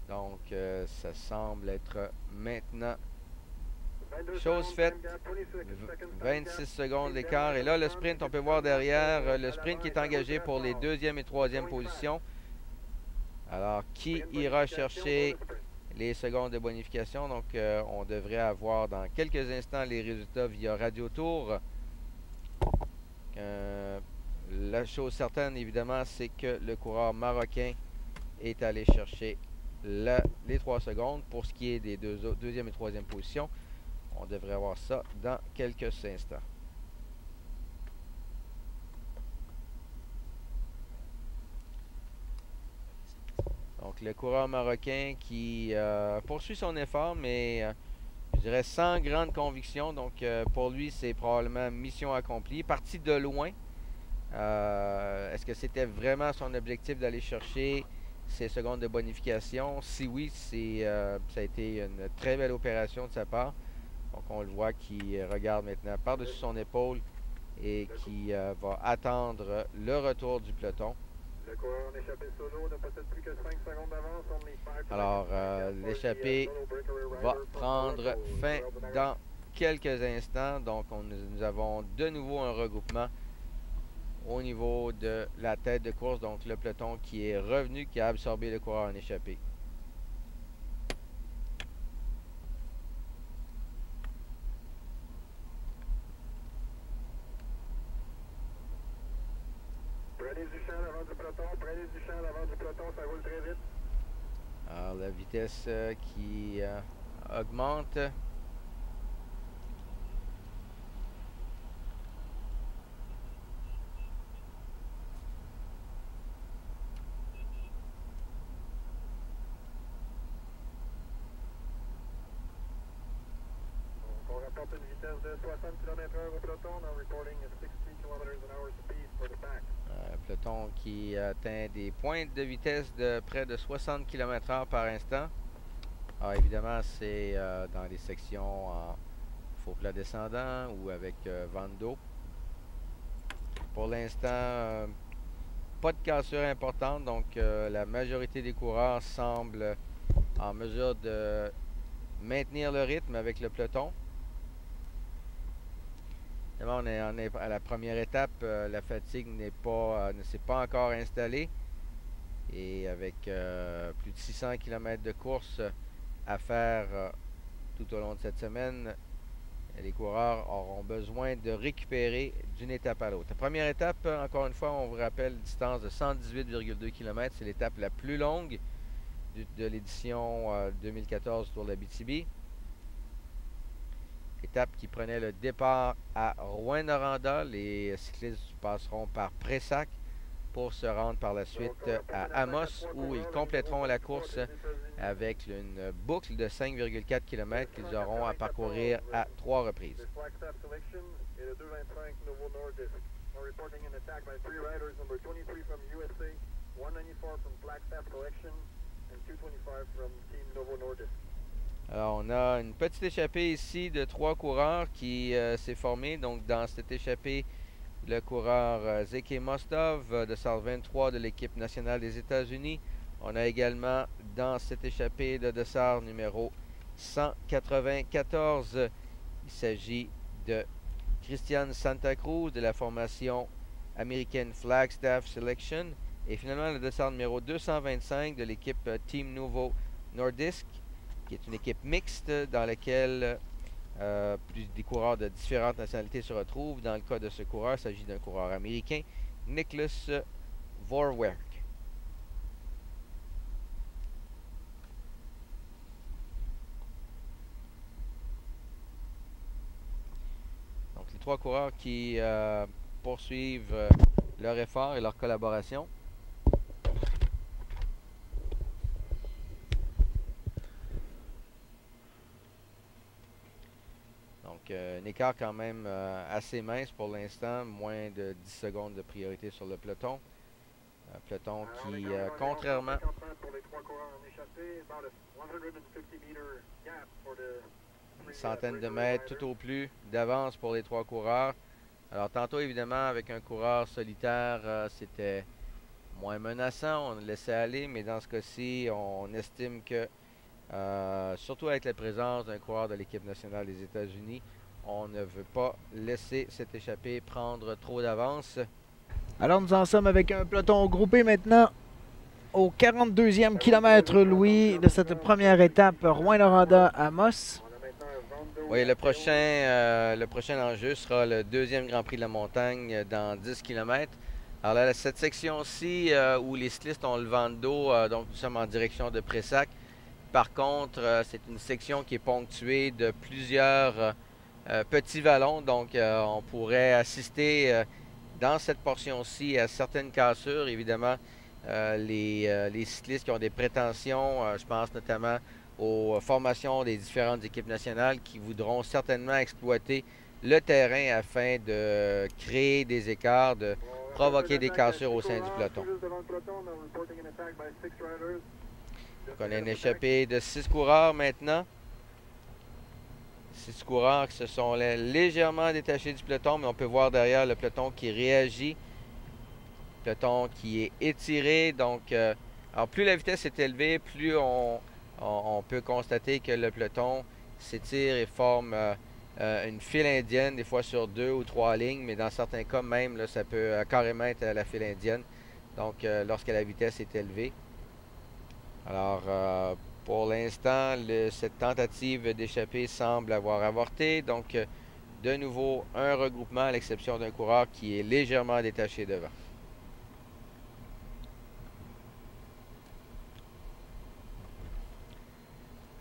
Donc, ça semble être maintenant chose faite. 26 secondes d'écart. Et là, le sprint, on peut voir derrière le sprint qui est engagé pour les deuxième et troisième positions. Alors, qui ira chercher les secondes de bonification? Donc, on devrait avoir dans quelques instants les résultats via Radio Tour. La chose certaine, évidemment, c'est que le coureur marocain est allé chercher les 3 secondes. Pour ce qui est des deuxième et troisième positions, on devrait avoir ça dans quelques instants. Donc le coureur marocain qui poursuit son effort, mais je dirais sans grande conviction. Donc pour lui, c'est probablement mission accomplie. Parti de loin. Est-ce que c'était vraiment son objectif d'aller chercher ces secondes de bonification? Si oui, ça a été une très belle opération de sa part. Donc on le voit qui regarde maintenant par-dessus son épaule et qui va attendre le retour du peloton. Le coureur en échappée solo ne possède plus que 5 secondes d'avance. Alors l'échappée va prendre fin dans quelques instants. Donc nous avons de nouveau un regroupement au niveau de la tête de course. Donc le peloton qui est revenu, qui a absorbé le coureur en échappée. Prenez du champ à l'avant du peloton, prenez du champ à l'avant du peloton, ça roule très vite. Alors la vitesse qui augmente. On rapporte une vitesse de 60 km/h au peloton. Now reporting a 60 km/h speed for the pack. Un peloton qui atteint des pointes de vitesse de près de 60 km/h par instant. Alors évidemment, c'est dans les sections en faux plat descendant ou avec vent d'eau. Pour l'instant, pas de cassure importante, donc la majorité des coureurs semblent en mesure de maintenir le rythme avec le peloton. Évidemment, on est à la première étape, la fatigue ne s'est pas encore installée. Et avec plus de 600 km de course à faire tout au long de cette semaine, les coureurs auront besoin de récupérer d'une étape à l'autre. La première étape, encore une fois, on vous rappelle, distance de 118,2 km. C'est l'étape la plus longue de l'édition 2014 Tour de l'Abitibi. Étape qui prenait le départ à Rouyn-Noranda. Les cyclistes passeront par Pressac pour se rendre par la suite à Amos, où ils compléteront la course avec une boucle de 5,4 km qu'ils auront à parcourir à 3 reprises. Alors, on a une petite échappée ici de 3 coureurs qui s'est formée. Donc, dans cette échappée, le coureur Zeki Mostov de salle 23 de l'équipe nationale des États-Unis. On a également dans cette échappée de dossard numéro 194. Il s'agit de Christian Santa Cruz de la formation American Flagstaff Selection. Et finalement, le dossard numéro 225 de l'équipe Team Novo Nordisk, qui est une équipe mixte dans laquelle des coureurs de différentes nationalités se retrouvent. Dans le cas de ce coureur, il s'agit d'un coureur américain, Nicholas Vorwerk. Donc, les 3 coureurs qui poursuivent leur effort et leur collaboration. Donc, un écart quand même assez mince pour l'instant, moins de 10 secondes de priorité sur le peloton. Un peloton qui, contrairement... Une centaine de mètres tout au plus d'avance pour les 3 coureurs. Alors, tantôt, évidemment, avec un coureur solitaire, c'était moins menaçant, on le laissait aller, mais dans ce cas-ci, on estime que surtout avec la présence d'un coureur de l'équipe nationale des États-Unis, on ne veut pas laisser cette échappée prendre trop d'avance. Alors nous en sommes avec un peloton groupé maintenant au 42e kilomètre, Louis, de cette première étape Rouyn-Noranda-Amos. Oui, le prochain enjeu sera le 2e Grand Prix de la montagne dans 10 km. Alors là, cette section-ci où les cyclistes ont le vent de dos, donc nous sommes en direction de Pressac. Par contre, c'est une section qui est ponctuée de plusieurs petits vallons, donc on pourrait assister dans cette portion-ci à certaines cassures. Évidemment, les cyclistes qui ont des prétentions, je pense notamment aux formations des différentes équipes nationales qui voudront certainement exploiter le terrain afin de créer des écarts, de provoquer des cassures au sein du peloton. Donc, on a une échappée de 6 coureurs maintenant. 6 coureurs qui se sont légèrement détachés du peloton, mais on peut voir derrière le peloton qui réagit. Peloton qui est étiré. Donc, alors plus la vitesse est élevée, plus on peut constater que le peloton s'étire et forme une file indienne, des fois sur 2 ou 3 lignes, mais dans certains cas même, là, ça peut carrément être la file indienne. Donc, lorsque la vitesse est élevée. Alors, pour l'instant, cette tentative d'échapper semble avoir avorté. Donc, de nouveau, un regroupement à l'exception d'un coureur qui est légèrement détaché devant.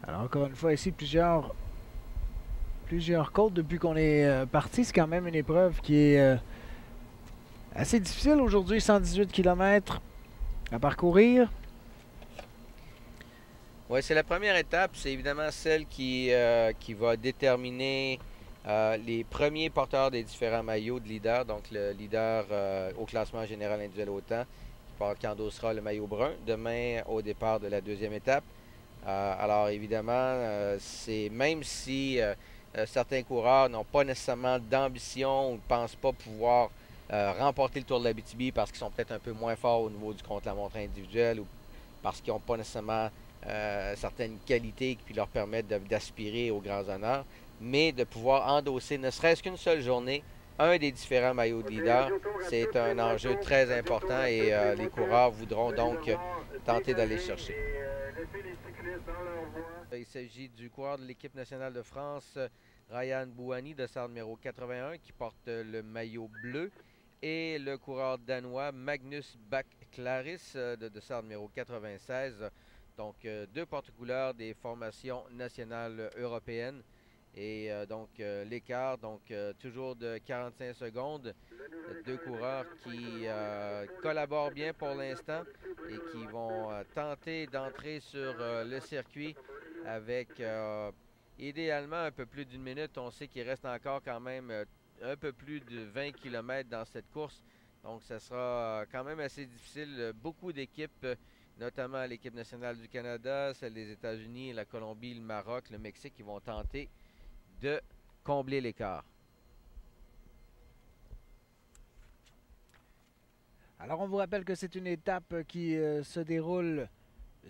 Alors, encore une fois, ici, plusieurs côtes depuis qu'on est parti. C'est quand même une épreuve qui est assez difficile aujourd'hui. 118 km à parcourir. Oui, c'est la première étape. C'est évidemment celle qui va déterminer les premiers porteurs des différents maillots de leader. Donc, le leader au classement général individuel au temps qui endossera le maillot brun demain au départ de la 2e étape. Alors, évidemment, c'est même si certains coureurs n'ont pas nécessairement d'ambition ou ne pensent pas pouvoir remporter le Tour de l'Abitibi parce qu'ils sont peut-être un peu moins forts au niveau du contre-la-montre individuel ou parce qu'ils n'ont pas nécessairement certaines qualités qui leur permettent d'aspirer aux grands honneurs, mais de pouvoir endosser ne serait-ce qu'une seule journée un des différents maillots de leader, c'est un enjeu très important et les coureurs voudront donc tenter d'aller chercher. Il s'agit du coureur de l'équipe nationale de France, Ryan Bouhanni, de dossard numéro 81, qui porte le maillot bleu, et le coureur danois Magnus Bach-Claris, de dossard numéro 96. Donc, 2 porte-couleurs des formations nationales européennes. Et donc, l'écart, toujours de 45 secondes. 2 coureurs coureurs qui collaborent bien pour l'instant et qui vont tenter d'entrer sur le circuit avec idéalement un peu plus d'une minute. On sait qu'il reste encore quand même un peu plus de 20 km dans cette course. Donc, ça sera quand même assez difficile. Beaucoup d'équipes, notamment l'équipe nationale du Canada, celle des États-Unis, la Colombie, le Maroc, le Mexique, qui vont tenter de combler l'écart. Alors, on vous rappelle que c'est une étape qui se déroule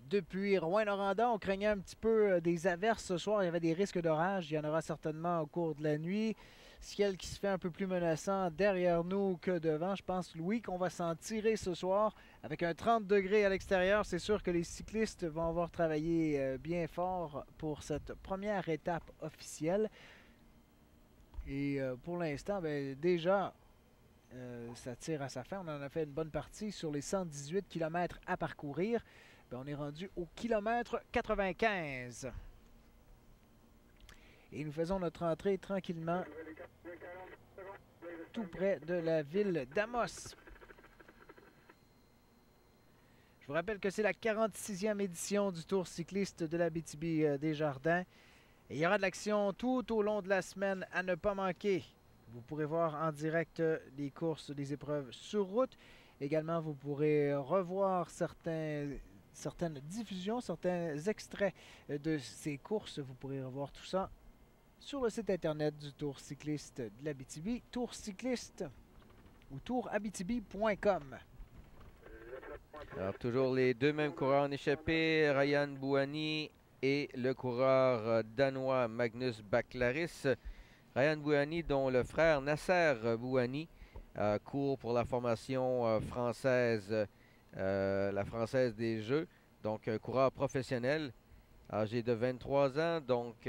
depuis Rouyn-Noranda. On craignait un petit peu des averses ce soir. Il y avait des risques d'orage. Il y en aura certainement au cours de la nuit. Ciel qui se fait un peu plus menaçant derrière nous que devant. Je pense, Louis, qu'on va s'en tirer ce soir. Avec un 30 degrés à l'extérieur, c'est sûr que les cyclistes vont avoir travaillé bien fort pour cette première étape officielle. Et pour l'instant, déjà, ça tire à sa fin. On en a fait une bonne partie sur les 118 km à parcourir. On est rendu au kilomètre 95. Et nous faisons notre entrée tranquillement tout près de la ville d'Amos. Je vous rappelle que c'est la 46e édition du Tour cycliste de l'Abitibi-Desjardins. Et il y aura de l'action tout au long de la semaine à ne pas manquer. Vous pourrez voir en direct les courses, des épreuves sur route. Également, vous pourrez revoir certaines diffusions, certains extraits de ces courses. Vous pourrez revoir tout ça sur le site internet du Tour cycliste de l'Abitibi, Tour cycliste ou tourabitibi.com. Alors, toujours les deux mêmes coureurs en échappée, Ryan Bouhanni et le coureur danois Magnus Baclaris. Ryan Bouhanni, dont le frère Nasser Bouhanni court pour la formation française, la Française des Jeux, donc un coureur professionnel, âgé de 23 ans, donc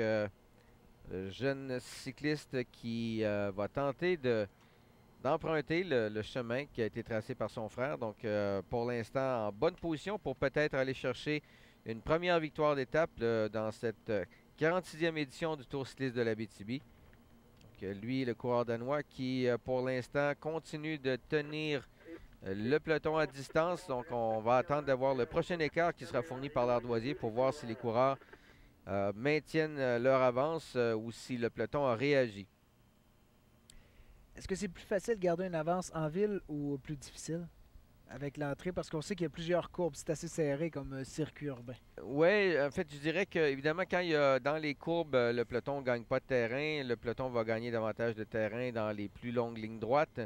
jeune cycliste qui va tenter d'emprunter le chemin qui a été tracé par son frère. Donc, pour l'instant, en bonne position pour peut-être aller chercher une première victoire d'étape dans cette 46e édition du Tour cycliste de l'Abitibi. Lui, le coureur danois qui, pour l'instant, continue de tenir le peloton à distance. Donc, on va attendre d'avoir le prochain écart qui sera fourni par l'ardoisier pour voir si les coureurs maintiennent leur avance ou si le peloton a réagi. Est-ce que c'est plus facile de garder une avance en ville ou plus difficile avec l'entrée? Parce qu'on sait qu'il y a plusieurs courbes. C'est assez serré comme circuit urbain. Oui, en fait, je dirais que évidemment, quand il y a dans les courbes, le peloton ne gagne pas de terrain. Le peloton va gagner davantage de terrain dans les plus longues lignes droites.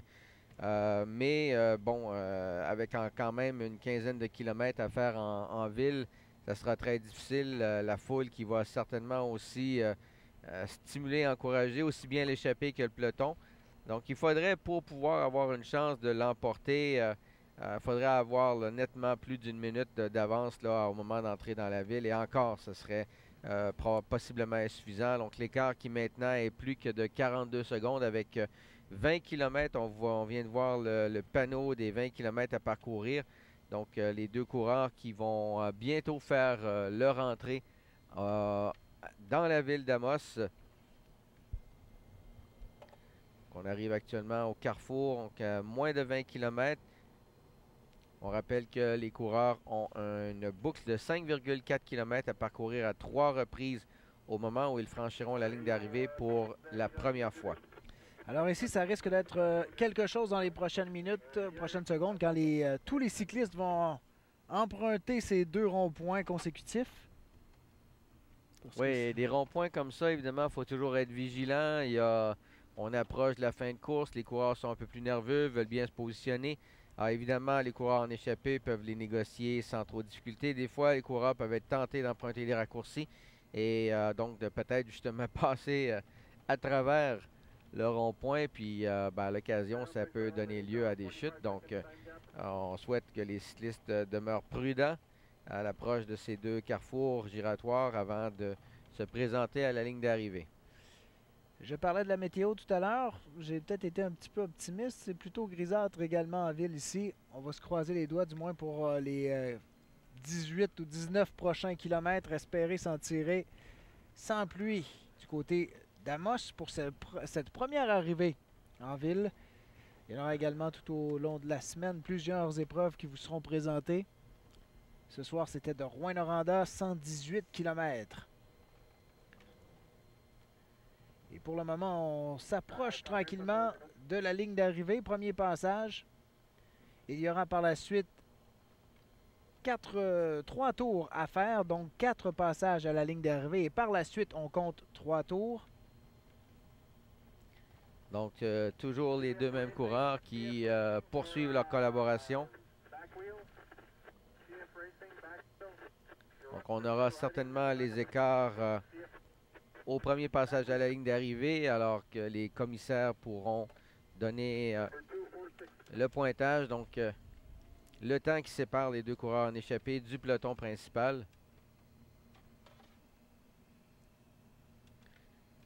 Avec quand même une quinzaine de kilomètres à faire en ville, ça sera très difficile. La foule qui va certainement aussi stimuler, encourager aussi bien l'échappée que le peloton. Donc, il faudrait, pour pouvoir avoir une chance de l'emporter, il faudrait avoir nettement plus d'une minute d'avance au moment d'entrer dans la ville. Et encore, ce serait possiblement insuffisant. Donc, l'écart qui maintenant est plus que de 42 secondes avec 20 km. On vient de voir le panneau des 20 km à parcourir. Donc, les deux coureurs qui vont bientôt faire leur entrée dans la ville d'Amos. On arrive actuellement au carrefour, donc à moins de 20 km. On rappelle que les coureurs ont une boucle de 5,4 km à parcourir à 3 reprises au moment où ils franchiront la ligne d'arrivée pour la première fois. Alors ici, ça risque d'être quelque chose dans les prochaines minutes, prochaines secondes, quand tous les cyclistes vont emprunter ces deux ronds-points consécutifs. Oui, des ronds-points comme ça, évidemment, il faut toujours être vigilant. On approche de la fin de course, les coureurs sont un peu plus nerveux, veulent bien se positionner. Alors évidemment, les coureurs en échappée peuvent les négocier sans trop de difficulté. Des fois, les coureurs peuvent être tentés d'emprunter les raccourcis et donc de peut-être justement passer à travers le rond-point. Puis à l'occasion, ça peut donner lieu à des chutes. Donc, on souhaite que les cyclistes demeurent prudents à l'approche de ces deux carrefours giratoires avant de se présenter à la ligne d'arrivée. Je parlais de la météo tout à l'heure. J'ai peut-être été un petit peu optimiste. C'est plutôt grisâtre également en ville ici. On va se croiser les doigts du moins pour les 18 ou 19 prochains kilomètres. Espérer s'en tirer sans pluie du côté d'Amos pour cette première arrivée en ville. Il y aura également tout au long de la semaine plusieurs épreuves qui vous seront présentées. Ce soir, c'était de Rouyn-Noranda, 118 km. Et pour le moment, on s'approche tranquillement de la ligne d'arrivée. Premier passage. Il y aura par la suite 3 tours à faire, donc 4 passages à la ligne d'arrivée. Et par la suite, on compte 3 tours. Donc, toujours les deux mêmes coureurs qui poursuivent leur collaboration. Donc, on aura certainement les écarts au premier passage à la ligne d'arrivée, alors que les commissaires pourront donner le pointage. Donc, le temps qui sépare les deux coureurs en échappée du peloton principal.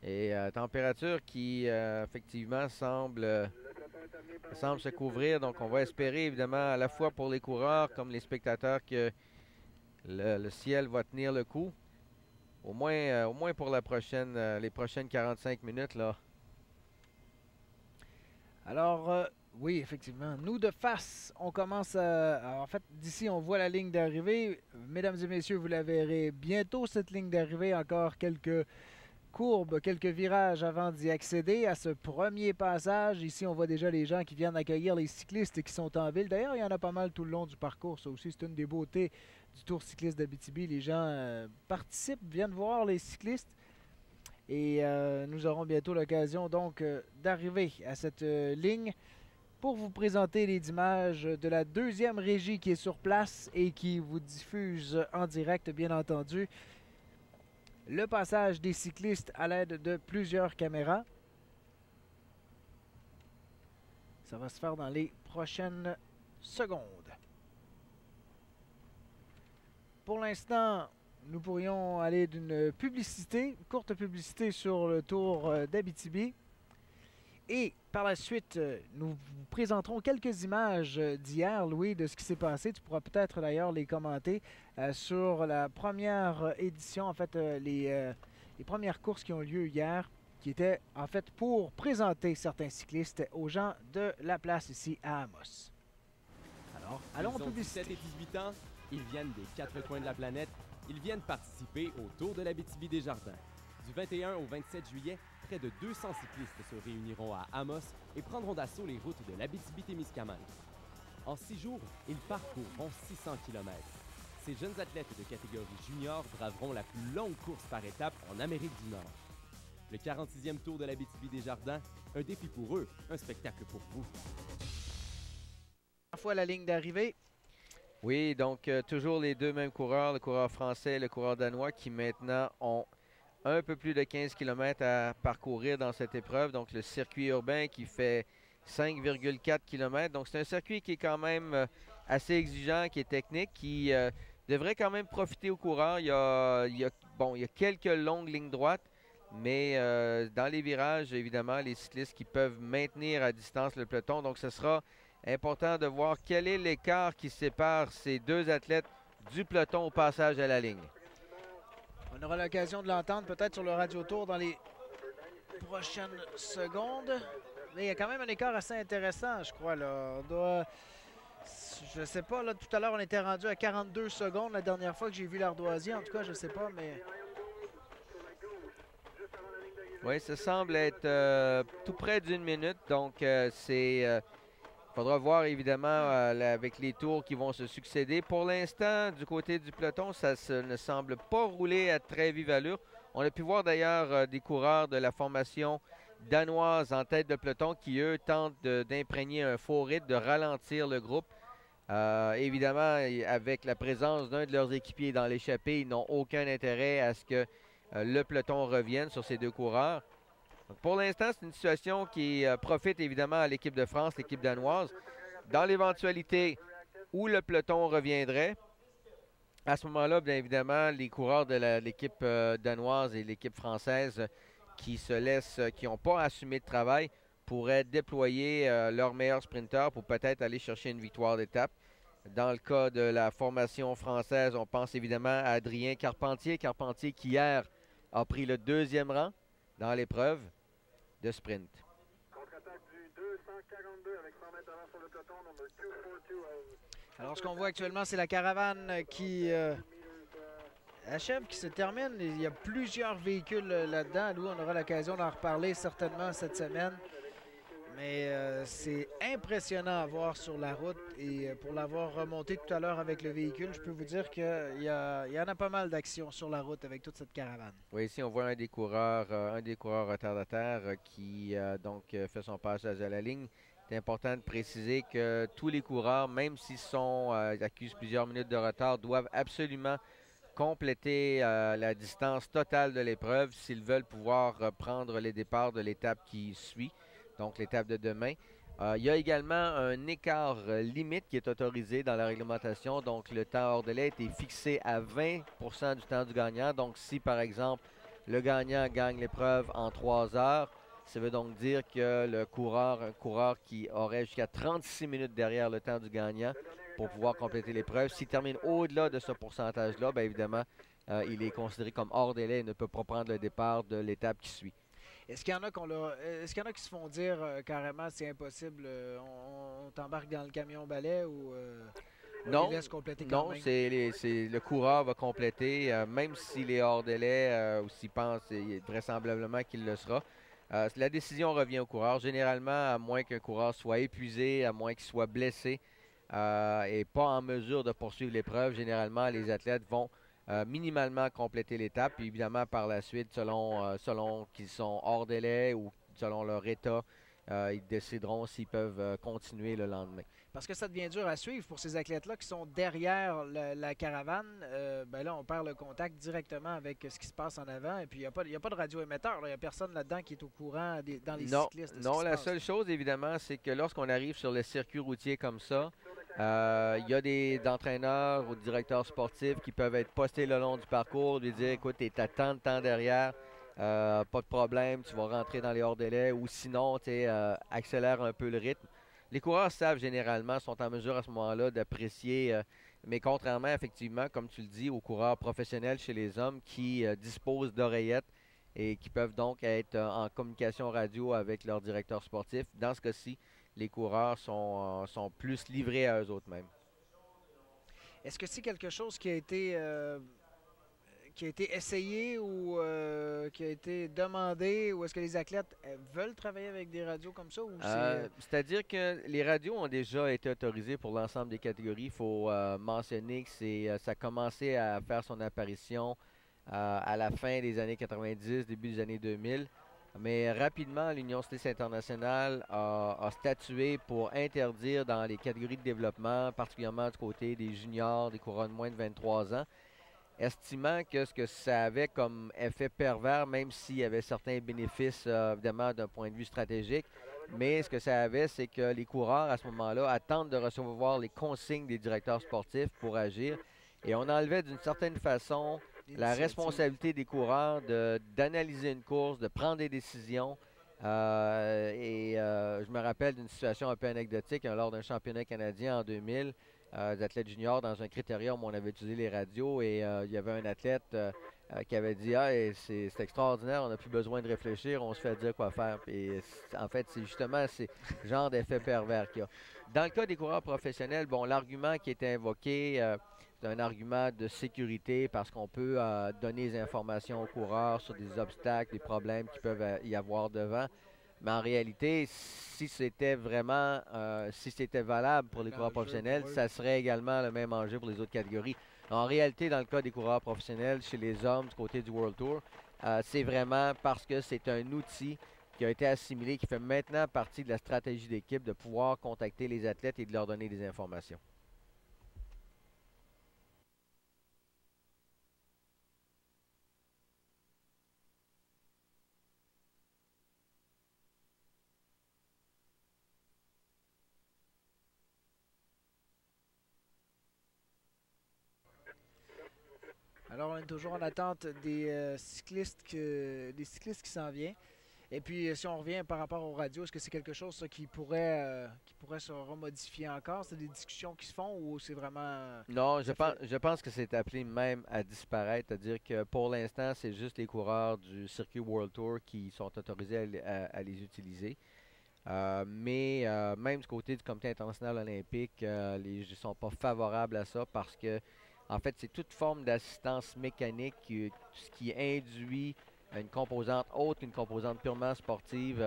Et température qui, effectivement, semble se couvrir. Donc, on va espérer, évidemment, à la fois pour les coureurs comme les spectateurs, que le ciel va tenir le coup. Au moins pour les prochaines 45 minutes, là. Alors, oui, effectivement. Nous, de face, on commence à... En fait, d'ici, on voit la ligne d'arrivée. Mesdames et messieurs, vous la verrez bientôt, cette ligne d'arrivée. Encore quelques courbes, quelques virages avant d'y accéder à ce premier passage. Ici, on voit déjà les gens qui viennent accueillir les cyclistes qui sont en ville. D'ailleurs, il y en a pas mal tout le long du parcours. Ça aussi, c'est une des beautés du Tour cycliste d'Abitibi. Les gens participent, viennent voir les cyclistes. Et nous aurons bientôt l'occasion donc d'arriver à cette ligne pour vous présenter les images de la deuxième régie qui est sur place et qui vous diffuse en direct, bien entendu, le passage des cyclistes à l'aide de plusieurs caméras. Ça va se faire dans les prochaines secondes. Pour l'instant, nous pourrions aller d'une publicité, courte publicité sur le Tour d'Abitibi. Et par la suite, nous vous présenterons quelques images d'hier, Louis, de ce qui s'est passé. Tu pourras peut-être d'ailleurs les commenter sur la première édition, en fait, les premières courses qui ont lieu hier, qui étaient en fait pour présenter certains cyclistes aux gens de la place ici à Amos. Alors, allons en publicité. 17 et 18 ans, ils viennent des 4 coins de la planète. Ils viennent participer au Tour de l'Abitibi-Desjardins. Du 21 au 27 juillet, près de 200 cyclistes se réuniront à Amos et prendront d'assaut les routes de l'Abitibi-Témiscamingue. En 6 jours, ils parcourront 600 km. Ces jeunes athlètes de catégorie junior braveront la plus longue course par étape en Amérique du Nord. Le 46e Tour de l'Abitibi-Desjardins, un défi pour eux, un spectacle pour vous. Fois la ligne d'arrivée. Oui, donc toujours les deux mêmes coureurs, le coureur français et le coureur danois, qui maintenant ont un peu plus de 15 km à parcourir dans cette épreuve. Donc le circuit urbain qui fait 5,4 km. Donc c'est un circuit qui est quand même assez exigeant, qui est technique, qui devrait quand même profiter aux coureurs. Il y a quelques longues lignes droites, mais dans les virages, évidemment, les cyclistes qui peuvent maintenir à distance le peloton. Donc ce sera important de voir quel est l'écart qui sépare ces deux athlètes du peloton au passage à la ligne. On aura l'occasion de l'entendre peut-être sur le Radio-Tour dans les prochaines secondes. Mais il y a quand même un écart assez intéressant, je crois. Là. On doit... Je sais pas, là, tout à l'heure, on était rendu à 42 secondes la dernière fois que j'ai vu l'ardoisier. En tout cas, je sais pas, mais... Oui, ça semble être tout près d'une minute. Donc, c'est... faudra voir, évidemment, avec les tours qui vont se succéder. Pour l'instant, du côté du peloton, ça ne semble pas rouler à très vive allure. On a pu voir d'ailleurs des coureurs de la formation danoise en tête de peloton qui, eux, tentent d'imprégner un faux rythme, de ralentir le groupe. Évidemment, avec la présence d'un de leurs équipiers dans l'échappée, ils n'ont aucun intérêt à ce que le peloton revienne sur ces deux coureurs. Donc pour l'instant, c'est une situation qui profite évidemment à l'équipe de France, l'équipe danoise. Dans l'éventualité où le peloton reviendrait, à ce moment-là, bien évidemment, les coureurs de l'équipe danoise et l'équipe française qui n'ont pas assumé de travail, pourraient déployer leurs meilleurs sprinteurs pour peut-être aller chercher une victoire d'étape. Dans le cas de la formation française, on pense évidemment à Adrien Carpentier. Carpentier qui hier a pris le 2e rang dans l'épreuve de sprint. Contre-attaque du 200 42 avec 100 mètres d'avance sur le peloton, number 242. Alors, ce qu'on voit actuellement, c'est la caravane qui achève, qui se termine. Il y a plusieurs véhicules là-dedans. Nous, on aura l'occasion d'en reparler certainement cette semaine. Mais c'est impressionnant à voir sur la route. Et pour l'avoir remonté tout à l'heure avec le véhicule, je peux vous dire qu'il y en a pas mal d'actions sur la route avec toute cette caravane. Oui, ici, on voit un des coureurs retardataires qui fait son passage à la ligne. C'est important de préciser que tous les coureurs, même s'ils accusent plusieurs minutes de retard, doivent absolument compléter la distance totale de l'épreuve s'ils veulent pouvoir prendre les départs de l'étape qui suit, donc l'étape de demain. Il y a également un écart limite qui est autorisé dans la réglementation, donc le temps hors délai est fixé à 20% du temps du gagnant. Donc si par exemple le gagnant gagne l'épreuve en 3 heures, ça veut donc dire que un coureur qui aurait jusqu'à 36 minutes derrière le temps du gagnant pour pouvoir compléter l'épreuve, s'il termine au-delà de ce pourcentage-là, bien évidemment, il est considéré comme hors délai et ne peut pas prendre le départ de l'étape qui suit. Est-ce qu'il y en a qui se font dire carrément c'est impossible, on t'embarque dans le camion balai ou on les laisse compléter quand même? Non, le coureur va compléter, même s'il est hors délai ou s'il pense vraisemblablement qu'il le sera. La décision revient au coureur. Généralement, à moins qu'un coureur soit épuisé, à moins qu'il soit blessé et pas en mesure de poursuivre l'épreuve, généralement, les athlètes vont minimalement compléter l'étape. Puis évidemment, par la suite, selon qu'ils sont hors délai ou selon leur état, ils décideront s'ils peuvent continuer le lendemain. Parce que ça devient dur à suivre pour ces athlètes-là qui sont derrière la caravane. Là, on perd le contact directement avec ce qui se passe en avant. Et puis, il n'y a pas de radioémetteur. Il n'y a personne là-dedans qui est au courant dans les cyclistes. Non, la seule chose, évidemment, c'est que lorsqu'on arrive sur le circuit routier comme ça, il y a des entraîneurs ou directeurs sportifs qui peuvent être postés le long du parcours, lui dire, écoute, tu es à tant de temps derrière. Pas de problème, tu vas rentrer dans les hors-délais ou sinon, accélère un peu le rythme. Les coureurs savent généralement, sont en mesure à ce moment-là d'apprécier, mais contrairement effectivement, comme tu le dis, aux coureurs professionnels chez les hommes qui disposent d'oreillettes et qui peuvent donc être en communication radio avec leur directeur sportif. Dans ce cas-ci, les coureurs sont plus livrés à eux autres mêmes. Est-ce que c'est quelque chose qui a été essayé ou qui a été demandé, ou est-ce que les athlètes veulent travailler avec des radios comme ça? C'est-à-dire que les radios ont déjà été autorisées pour l'ensemble des catégories. Il faut mentionner que ça a commencé à faire son apparition à la fin des années 90, début des années 2000. Mais rapidement, l'Union cycliste internationale a statué pour interdire dans les catégories de développement, particulièrement du côté des juniors, des coureurs de moins de 23 ans, estimant que ce que ça avait comme effet pervers, même s'il y avait certains bénéfices, évidemment, d'un point de vue stratégique, mais ce que ça avait, c'est que les coureurs, à ce moment-là, attendent de recevoir les consignes des directeurs sportifs pour agir. Et on enlevait d'une certaine façon la responsabilité des coureurs d'analyser une course, de prendre des décisions. Je me rappelle d'une situation un peu anecdotique lors d'un championnat canadien en 2000. Des athlètes juniors dans un critérium où on avait utilisé les radios et il y avait un athlète qui avait dit c'est extraordinaire, on n'a plus besoin de réfléchir, on se fait dire quoi faire. Et en fait, c'est justement ce genre d'effet pervers qu'il y a. Dans le cas des coureurs professionnels, l'argument qui était invoqué, c'est un argument de sécurité parce qu'on peut donner des informations aux coureurs sur des obstacles, des problèmes qui peuvent y avoir devant. Mais en réalité, si c'était valable pour les coureurs professionnels, ça serait également le même enjeu pour les autres catégories. En réalité, dans le cas des coureurs professionnels, chez les hommes du côté du World Tour, c'est vraiment parce que c'est un outil qui a été assimilé, qui fait maintenant partie de la stratégie d'équipe de pouvoir contacter les athlètes et de leur donner des informations. Alors, on est toujours en attente des cyclistes qui s'en viennent. Et puis, si on revient par rapport aux radios, est-ce que c'est quelque chose qui pourrait se remodifier encore? C'est des discussions qui se font ou c'est vraiment... Non, je pense que c'est appelé même à disparaître. C'est-à-dire que pour l'instant, c'est juste les coureurs du circuit World Tour qui sont autorisés à les utiliser. Mais même du côté du Comité international olympique, les juges ne sont pas favorables à ça parce que, en fait, c'est toute forme d'assistance mécanique ce qui induit une composante autre qu'une composante purement sportive.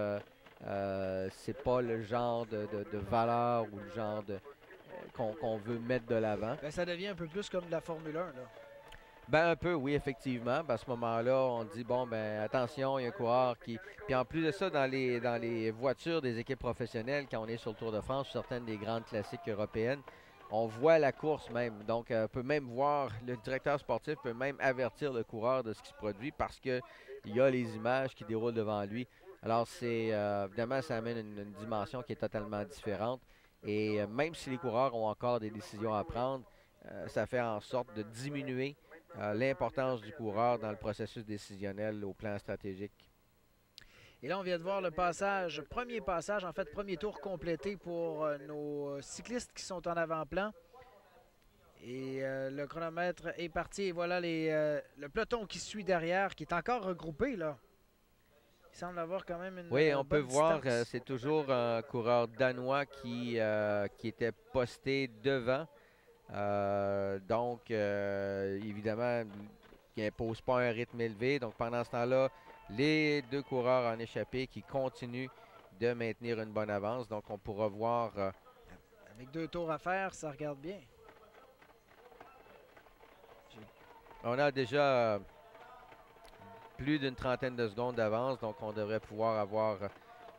C'est pas le genre de valeur ou le genre qu'on veut mettre de l'avant. Ben, ça devient un peu plus comme de la Formule 1, là. Ben un peu, oui, effectivement. Ben, à ce moment-là, on dit, bon, ben attention, il y a un coureur qui... Puis en plus de ça, dans les voitures des équipes professionnelles, quand on est sur le Tour de France, certaines des grandes classiques européennes, on voit la course même. Donc, on peut même voir, le directeur sportif peut même avertir le coureur de ce qui se produit parce qu'il y a les images qui déroulent devant lui. Alors, c'est évidemment, ça amène une dimension qui est totalement différente. Et même si les coureurs ont encore des décisions à prendre, ça fait en sorte de diminuer l'importance du coureur dans le processus décisionnel au plan stratégique. Et là, on vient de voir le premier tour complété pour nos cyclistes qui sont en avant-plan. Et le chronomètre est parti. Et voilà le peloton qui suit derrière, qui est encore regroupé, là. Il semble avoir quand même une Oui, on peut bonne voir, distance. c'est toujours un coureur danois qui était posté devant. Donc, évidemment, qui n'impose pas un rythme élevé. Donc, pendant ce temps-là, les deux coureurs en échappée qui continuent de maintenir une bonne avance. Donc, on pourra voir... Avec 2 tours à faire, ça regarde bien. on a déjà plus d'une trentaine de secondes d'avance. Donc, on devrait pouvoir avoir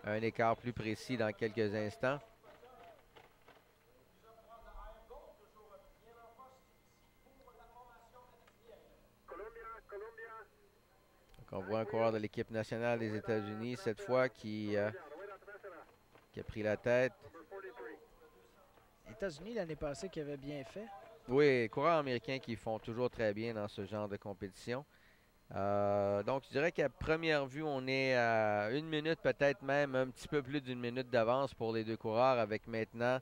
un écart plus précis dans quelques instants. Donc, on voit un coureur de l'équipe nationale des États-Unis, cette fois, qui a pris la tête. Les États-Unis, l'année passée, qui avaient bien fait. Oui, coureurs américains qui font toujours très bien dans ce genre de compétition. Donc, je dirais qu'à première vue, on est à 1 minute, peut-être même un petit peu plus d'1 minute d'avance pour les deux coureurs, avec maintenant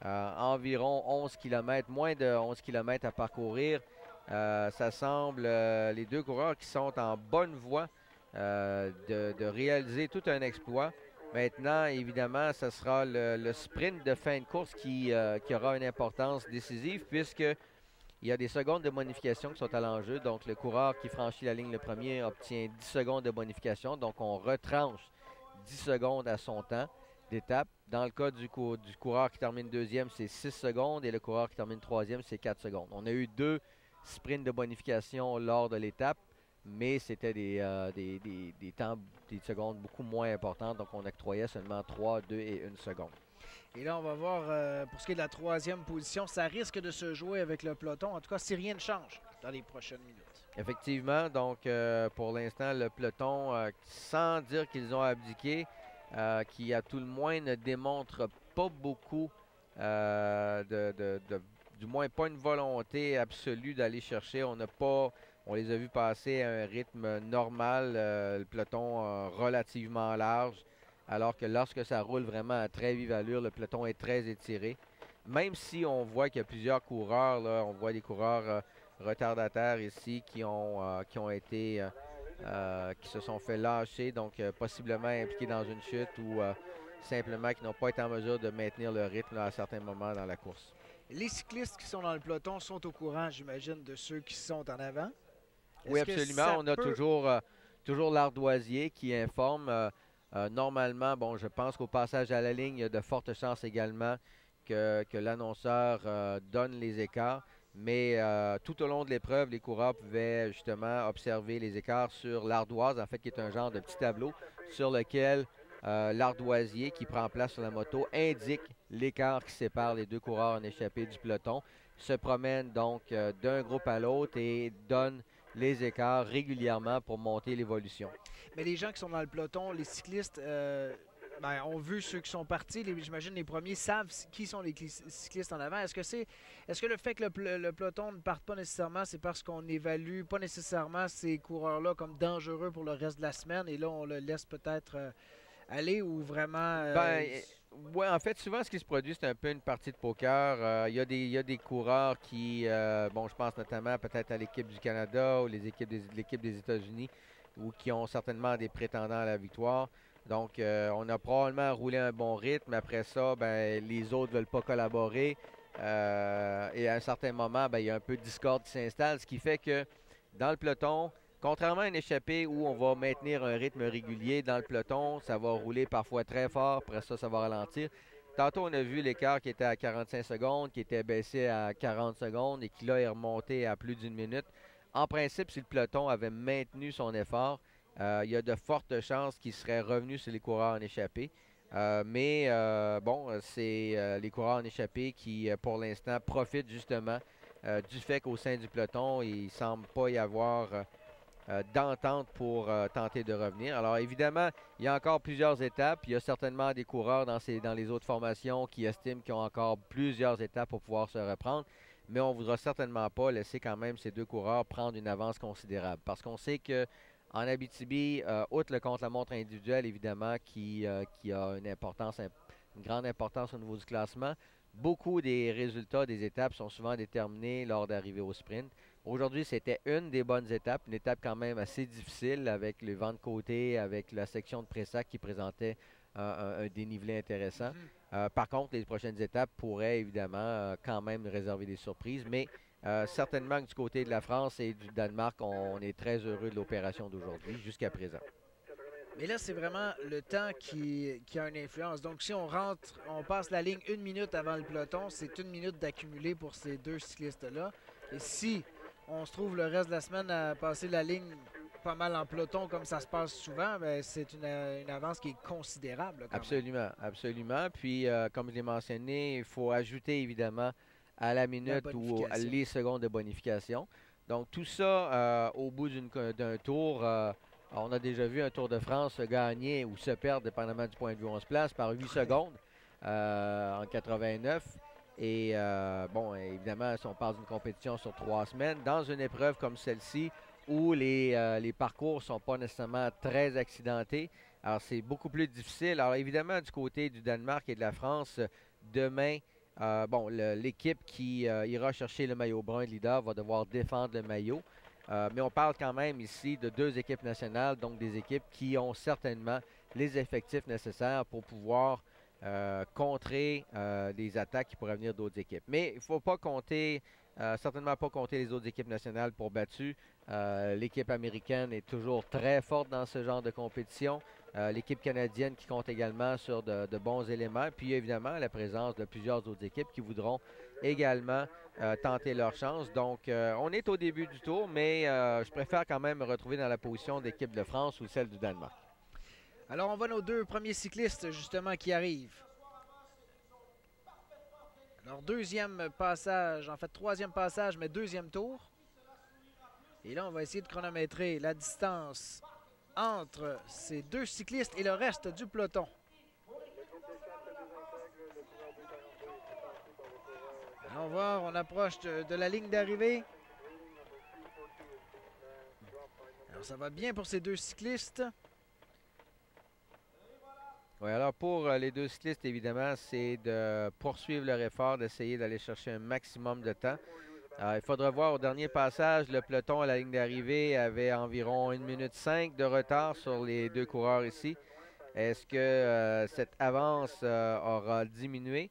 environ 11 km, moins de 11 km à parcourir. Ça semble les deux coureurs qui sont en bonne voie de réaliser tout un exploit. Maintenant, évidemment, ce sera le sprint de fin de course qui aura une importance décisive puisque il y a des secondes de bonification qui sont à l'enjeu. Donc, le coureur qui franchit la ligne le premier obtient 10 secondes de bonification. Donc, on retranche 10 secondes à son temps d'étape. Dans le cas du coureur qui termine deuxième, c'est 6 secondes et le coureur qui termine troisième, c'est 4 secondes. On a eu 2 sprints de bonification lors de l'étape, mais c'était des temps, des secondes beaucoup moins importantes. Donc, on octroyait seulement 3, 2 et 1 seconde. Et là, on va voir, pour ce qui est de la 3e position, ça risque de se jouer avec le peloton. En tout cas, si rien ne change dans les prochaines minutes. Effectivement, donc pour l'instant, le peloton, sans dire qu'ils ont abdiqué, qui à tout le moins ne démontre pas beaucoup, du moins pas une volonté absolue d'aller chercher. On les a vus passer à un rythme normal, le peloton relativement large, alors que lorsque ça roule vraiment à très vive allure, le peloton est très étiré. Même si on voit qu'il y a plusieurs coureurs, là, on voit des coureurs retardataires ici qui se sont fait lâcher, donc possiblement impliqués dans une chute ou simplement qui n'ont pas été en mesure de maintenir le rythme là, à certains moments dans la course. Les cyclistes qui sont dans le peloton sont au courant, j'imagine, de ceux qui sont en avant. Oui, absolument. On a toujours l'ardoisier qui informe. Normalement, bon, je pense qu'au passage à la ligne, il y a de fortes chances également que l'annonceur donne les écarts. Mais tout au long de l'épreuve, les coureurs pouvaient justement observer les écarts sur l'ardoise, en fait, qui est un genre de petit tableau sur lequel l'ardoisier qui prend place sur la moto indique l'écart qui sépare les deux coureurs en échappée du peloton, se promène donc d'un groupe à l'autre et donne les écarts régulièrement pour monter l'évolution. Mais les gens qui sont dans le peloton, les cyclistes, ont vu ceux qui sont partis. J'imagine les premiers savent qui sont les cyclistes en avant. Est-ce que le fait que le peloton ne parte pas nécessairement, c'est parce qu'on évalue pas nécessairement ces coureurs-là comme dangereux pour le reste de la semaine et là, on le laisse peut-être aller ou vraiment... Oui, en fait, souvent, ce qui se produit, c'est un peu une partie de poker. Il y a des coureurs qui, je pense notamment peut-être à l'équipe du Canada ou l'équipe des États-Unis, ou qui ont certainement des prétendants à la victoire. Donc, on a probablement roulé un bon rythme. Après ça, ben, les autres ne veulent pas collaborer. Et à un certain moment, ben, il y a un peu de discorde qui s'installe, ce qui fait que dans le peloton, contrairement à une échappée où on va maintenir un rythme régulier, dans le peloton, ça va rouler parfois très fort, après ça, ça va ralentir. Tantôt, on a vu l'écart qui était à 45 secondes, qui était baissé à 40 secondes et qui là est remonté à plus d'une minute. En principe, si le peloton avait maintenu son effort, il y a de fortes chances qu'il serait revenu sur les coureurs en échappée. Bon, c'est les coureurs en échappée qui, pour l'instant, profitent justement du fait qu'au sein du peloton, il ne semble pas y avoir d'entente pour tenter de revenir. Alors évidemment, il y a encore plusieurs étapes. Il y a certainement des coureurs dans les autres formations qui estiment qu'ils ont encore plusieurs étapes pour pouvoir se reprendre. Mais on ne voudra certainement pas laisser quand même ces deux coureurs prendre une avance considérable. Parce qu'on sait que en Abitibi, outre le contre-la-montre individuel, évidemment, qui a une grande importance au niveau du classement, beaucoup des résultats des étapes sont souvent déterminés lors d'arrivée au sprint. Aujourd'hui, c'était une des bonnes étapes, une étape quand même assez difficile avec le vent de côté, avec la section de Pressac qui présentait un dénivelé intéressant. Par contre, les prochaines étapes pourraient évidemment quand même réserver des surprises, mais certainement que du côté de la France et du Danemark, on est très heureux de l'opération d'aujourd'hui jusqu'à présent. Mais là, c'est vraiment le temps qui a une influence. Donc, si on rentre, on passe la ligne 1 minute avant le peloton, c'est 1 minute d'accumuler pour ces deux cyclistes-là. Et si on se trouve le reste de la semaine à passer la ligne pas mal en peloton comme ça se passe souvent, ben, c'est une avance qui est considérable. Absolument, absolument. Puis, comme je l'ai mentionné, il faut ajouter évidemment à la minute ou les secondes de bonification. Donc, tout ça au bout d'un tour. On a déjà vu un Tour de France gagner ou se perdre, dépendamment du point de vue où on se place, par 8 secondes en 89. Et bon, évidemment, si on parle d'une compétition sur 3 semaines, dans une épreuve comme celle-ci, où les parcours ne sont pas nécessairement très accidentés, alors c'est beaucoup plus difficile. Alors évidemment, du côté du Danemark et de la France, demain, bon, l'équipe qui ira chercher le maillot brun de leader va devoir défendre le maillot. Mais on parle quand même ici de deux équipes nationales, donc des équipes qui ont certainement les effectifs nécessaires pour pouvoir contrer des attaques qui pourraient venir d'autres équipes. Mais il ne faut pas compter, certainement pas compter les autres équipes nationales pour battues. L'équipe américaine est toujours très forte dans ce genre de compétition. L'équipe canadienne qui compte également sur de bons éléments. Puis évidemment la présence de plusieurs autres équipes qui voudront également tenter leur chance. Donc on est au début du tour, mais je préfère quand même me retrouver dans la position d'équipe de France ou celle du Danemark. Alors on voit nos deux premiers cyclistes justement qui arrivent. Alors deuxième passage, en fait troisième passage, mais deuxième tour. Et là on va essayer de chronométrer la distance entre ces deux cyclistes et le reste du peloton. Alors, on va voir, on approche de la ligne d'arrivée. Alors ça va bien pour ces deux cyclistes. Oui, alors pour les deux cyclistes, évidemment, c'est de poursuivre leur effort, d'essayer d'aller chercher un maximum de temps. Il faudra voir au dernier passage, le peloton à la ligne d'arrivée avait environ 1 minute 5 de retard sur les deux coureurs ici. Est-ce que cette avance aura diminué?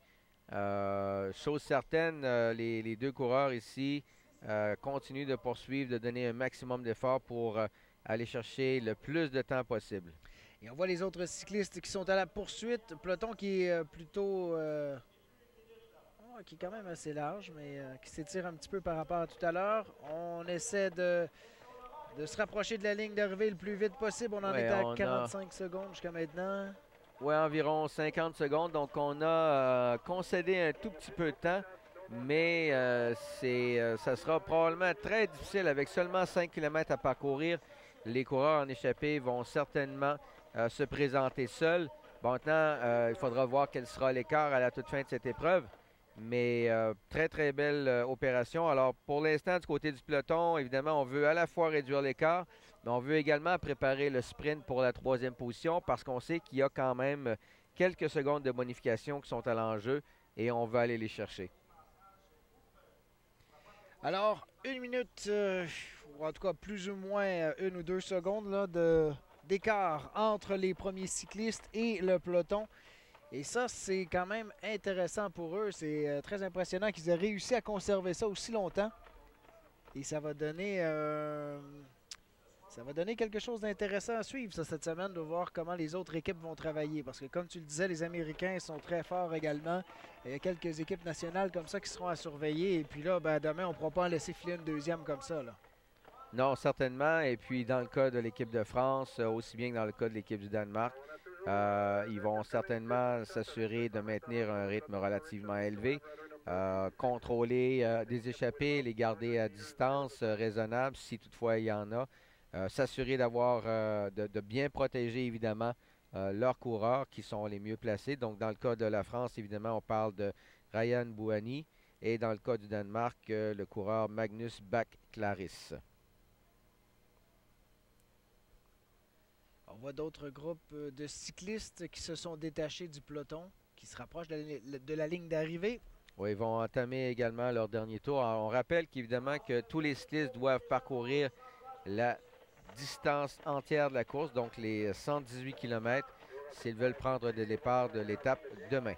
Chose certaine, les deux coureurs ici continuent de poursuivre, de donner un maximum d'efforts pour aller chercher le plus de temps possible. Et on voit les autres cyclistes qui sont à la poursuite. Peloton qui est plutôt... qui est quand même assez large, mais qui s'étire un petit peu par rapport à tout à l'heure. On essaie de se rapprocher de la ligne d'arrivée le plus vite possible. On en est à 45 secondes jusqu'à maintenant. Oui, environ 50 secondes. Donc, on a concédé un tout petit peu de temps, mais ça sera probablement très difficile avec seulement 5 km à parcourir. Les coureurs en échappée vont certainement se présenter seuls. Bon, maintenant, il faudra voir quel sera l'écart à la toute fin de cette épreuve. Mais très, très belle opération. Alors, pour l'instant, du côté du peloton, évidemment, on veut à la fois réduire l'écart, mais on veut également préparer le sprint pour la troisième position parce qu'on sait qu'il y a quand même quelques secondes de bonification qui sont à l'enjeu et on veut aller les chercher. Alors, 1 minute, ou en tout cas plus ou moins 1 ou 2 secondes là, de d'écart entre les premiers cyclistes et le peloton. Et ça, c'est quand même intéressant pour eux. C'est très impressionnant qu'ils aient réussi à conserver ça aussi longtemps. Et ça va donner quelque chose d'intéressant à suivre ça, cette semaine, de voir comment les autres équipes vont travailler. Parce que comme tu le disais, les Américains sont très forts également. Il y a quelques équipes nationales comme ça qui seront à surveiller. Et puis là, ben, demain, on ne pourra pas en laisser filer une deuxième comme ça, là. Non, certainement. Et puis, dans le cas de l'équipe de France, aussi bien que dans le cas de l'équipe du Danemark, ils vont certainement s'assurer de maintenir un rythme relativement élevé, contrôler des échappées, les garder à distance raisonnable si toutefois il y en a, s'assurer d'avoir, de bien protéger évidemment leurs coureurs qui sont les mieux placés. Donc, dans le cas de la France, évidemment, on parle de Ryan Bouhanni et dans le cas du Danemark, le coureur Magnus Bach-Claris. On voit d'autres groupes de cyclistes qui se sont détachés du peloton, qui se rapprochent de la ligne d'arrivée. Oui, ils vont entamer également leur dernier tour. Alors, on rappelle qu'évidemment que tous les cyclistes doivent parcourir la distance entière de la course, donc les 118 km, s'ils veulent prendre le départ de l'étape demain.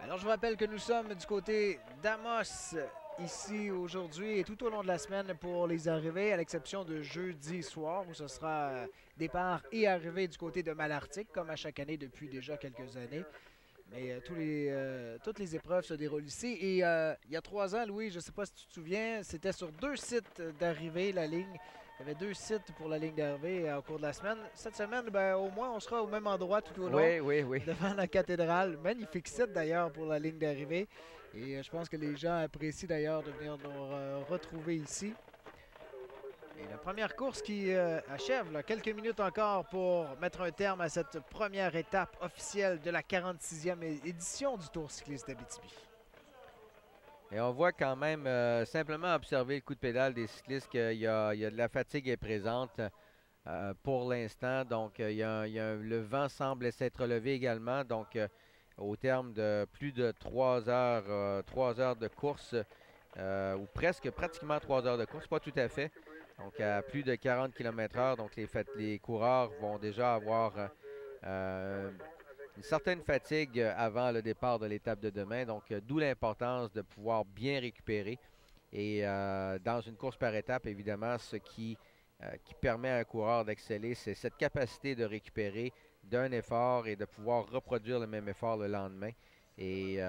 Alors, je vous rappelle que nous sommes du côté d'Amos ici aujourd'hui et tout au long de la semaine pour les arrivées, à l'exception de jeudi soir où ce sera départ et arrivée du côté de Malartic, comme à chaque année depuis déjà quelques années. Mais toutes les épreuves se déroulent ici. Et il y a 3 ans, Louis, je ne sais pas si tu te souviens, c'était sur 2 sites d'arrivée, la ligne. Il y avait 2 sites pour la ligne d'arrivée au cours de la semaine. Cette semaine, ben, au moins, on sera au même endroit tout au long. Oui. Devant la cathédrale. Magnifique site d'ailleurs pour la ligne d'arrivée. Et je pense que les gens apprécient d'ailleurs de venir nous retrouver ici. Et la première course qui achève, là, quelques minutes encore pour mettre un terme à cette première étape officielle de la 46e édition du Tour cycliste d'Abitibi. Et on voit quand même, simplement observer le coup de pédale des cyclistes, qu'il y a de la fatigue est présente pour l'instant. Donc, le vent semble s'être levé également. Donc, au terme de plus de 3 heures de course, ou pratiquement 3 heures de course, pas tout à fait. Donc, à plus de 40 km/h, donc les coureurs vont déjà avoir une certaine fatigue avant le départ de l'étape de demain. Donc, d'où l'importance de pouvoir bien récupérer. Et dans une course par étape, évidemment, ce qui permet à un coureur d'exceller, c'est cette capacité de récupérer d'un effort et de pouvoir reproduire le même effort le lendemain et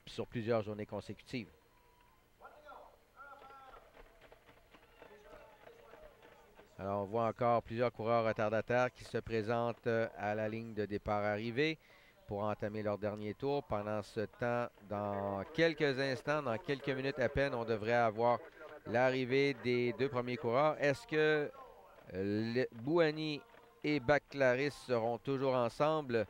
sur plusieurs journées consécutives. Alors, on voit encore plusieurs coureurs retardataires qui se présentent à la ligne de départ-arrivée pour entamer leur dernier tour. Pendant ce temps, dans quelques instants, dans quelques minutes à peine, on devrait avoir l'arrivée des 2 premiers coureurs. Est-ce que Bouhanni et Bach-Claris seront toujours ensemble?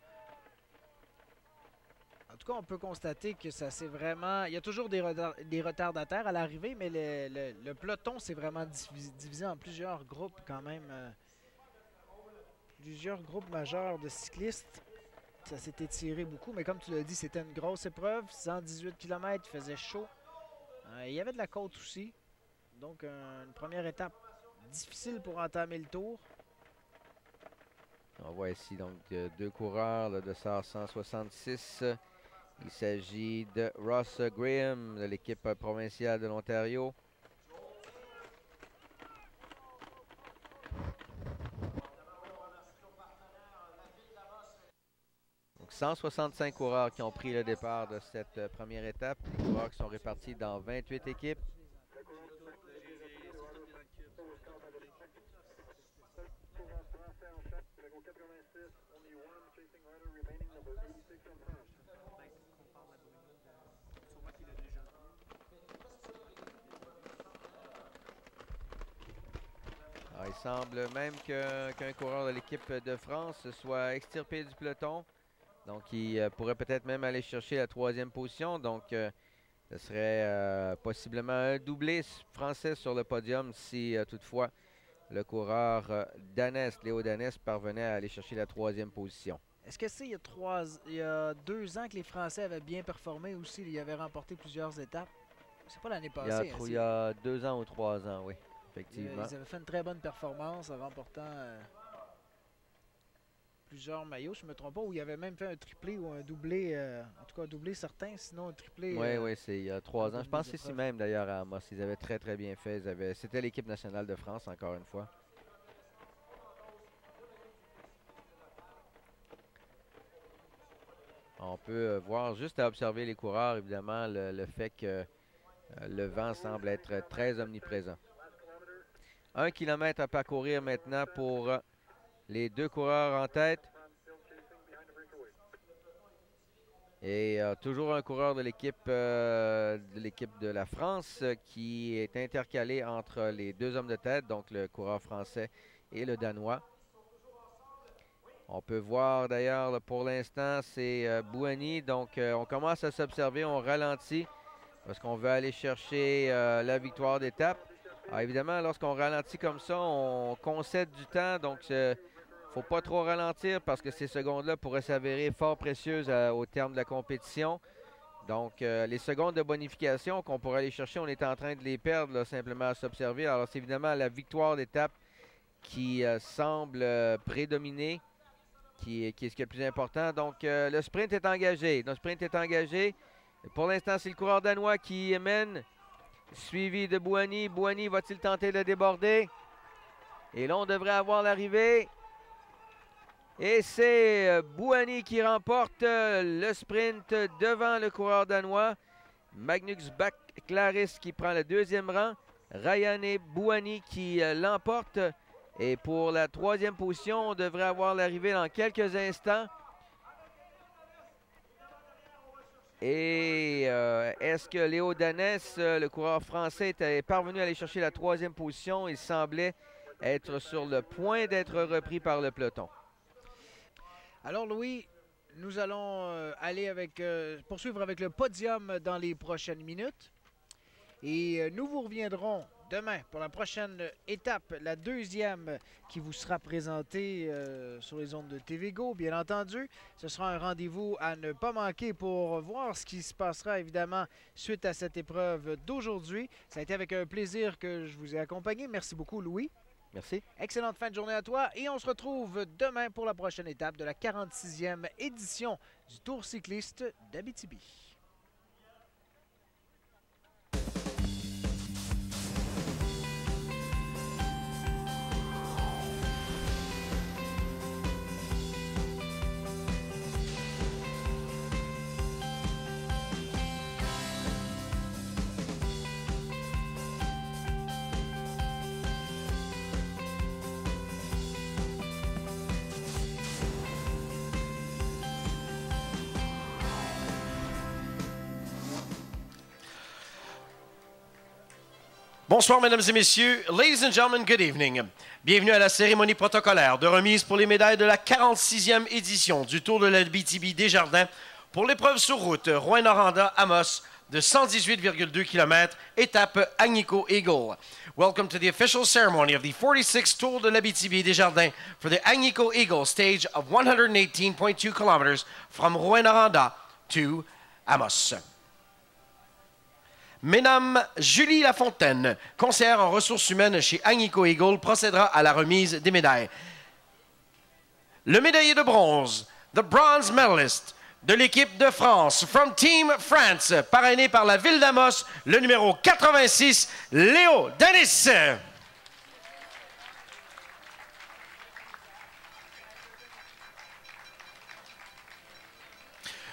En tout cas, on peut constater que ça c'est vraiment... Il y a toujours des retardataires à l'arrivée, mais le peloton s'est vraiment divisé en plusieurs groupes quand même. Plusieurs groupes majeurs de cyclistes. Ça s'est étiré beaucoup, mais comme tu l'as dit, c'était une grosse épreuve. 118 km, il faisait chaud. Il y avait de la côte aussi. Donc, une première étape difficile pour entamer le tour. On voit ici donc 2 coureurs là, de SAR 166. Il s'agit de Ross Graham de l'équipe provinciale de l'Ontario. Donc 165 coureurs qui ont pris le départ de cette première étape. Les coureurs qui sont répartis dans 28 équipes. Alors, il semble même qu'un coureur de l'équipe de France soit extirpé du peloton. Donc, il pourrait peut-être même aller chercher la 3e position. Donc, ce serait possiblement un doublé français sur le podium si toutefois le coureur Danès, Léo Danès, parvenait à aller chercher la 3e position. Est-ce que c'est il y a 2 ans que les Français avaient bien performé aussi? Ils avaient remporté plusieurs étapes. C'est pas l'année passée. Il y a 2 ans ou 3 ans, oui. Effectivement. Ils avaient fait une très bonne performance en remportant plusieurs maillots, je ne me trompe pas, où il avait même fait un triplé ou un doublé, en tout cas un doublé certain, sinon un triplé. Oui, c'est il y a 3 ans. Je pense des que c'est ici épreuves. même d'ailleurs à Amos. Ils avaient très très bien fait. C'était l'équipe nationale de France, encore une fois. On peut voir, juste à observer les coureurs, évidemment, le fait que le vent semble être très omniprésent. 1 kilomètre à parcourir maintenant pour les 2 coureurs en tête. Et toujours un coureur de l'équipe de la France qui est intercalé entre les 2 hommes de tête, donc le coureur français et le danois. On peut voir d'ailleurs pour l'instant c'est Bouhanni, donc on commence à s'observer, on ralentit parce qu'on veut aller chercher la victoire d'étape. Alors évidemment, lorsqu'on ralentit comme ça, on concède du temps, donc il ne faut pas trop ralentir parce que ces secondes-là pourraient s'avérer fort précieuses au terme de la compétition. Donc les secondes de bonification qu'on pourrait aller chercher, on est en train de les perdre là, simplement à s'observer. Alors c'est évidemment la victoire d'étape qui semble prédominer, qui est ce qui est le plus important. Donc le sprint est engagé. Le sprint est engagé. Pour l'instant, c'est le coureur danois qui mène, suivi de Bouhanni. Bouhanni va-t-il tenter de déborder? Et là, on devrait avoir l'arrivée. Et c'est Bouhanni qui remporte le sprint devant le coureur danois. Magnus Bach-Claris qui prend le 2e rang. Ryan et Bouhanni qui l'emporte. Et pour la 3e position, on devrait avoir l'arrivée dans quelques instants. Et est-ce que Léo Danès, le coureur français, est parvenu à aller chercher la 3e position? Il semblait être sur le point d'être repris par le peloton. Alors Louis, nous allons poursuivre avec le podium dans les prochaines minutes. Et nous vous reviendrons demain pour la prochaine étape, la 2e qui vous sera présentée sur les ondes de TVGO, bien entendu. Ce sera un rendez-vous à ne pas manquer pour voir ce qui se passera évidemment suite à cette épreuve d'aujourd'hui. Ça a été avec un plaisir que je vous ai accompagné. Merci beaucoup Louis. Merci. Excellente fin de journée à toi et on se retrouve demain pour la prochaine étape de la 46e édition du Tour cycliste d'Abitibi. Bonsoir, mesdames et messieurs. Ladies and gentlemen, good evening. Bienvenue à la cérémonie protocolaire de remise pour les médailles de la 46e édition du Tour de l'Abitibi Desjardins pour l'épreuve sur route Rouyn-Noranda-Amos de 118,2 km, étape Agnico Eagle. Welcome to the official ceremony of the 46th Tour de l'Abitibi Desjardins for the Agnico Eagle stage of 118.2 km from Rouyn-Noranda to Amos. Mesdames Julie Lafontaine, conseillère en ressources humaines chez Agnico Eagle, procédera à la remise des médailles. Le médaillé de bronze, the bronze medalist de l'équipe de France, from Team France, parrainé par la ville d'Amos, le numéro 86, Léo Danis.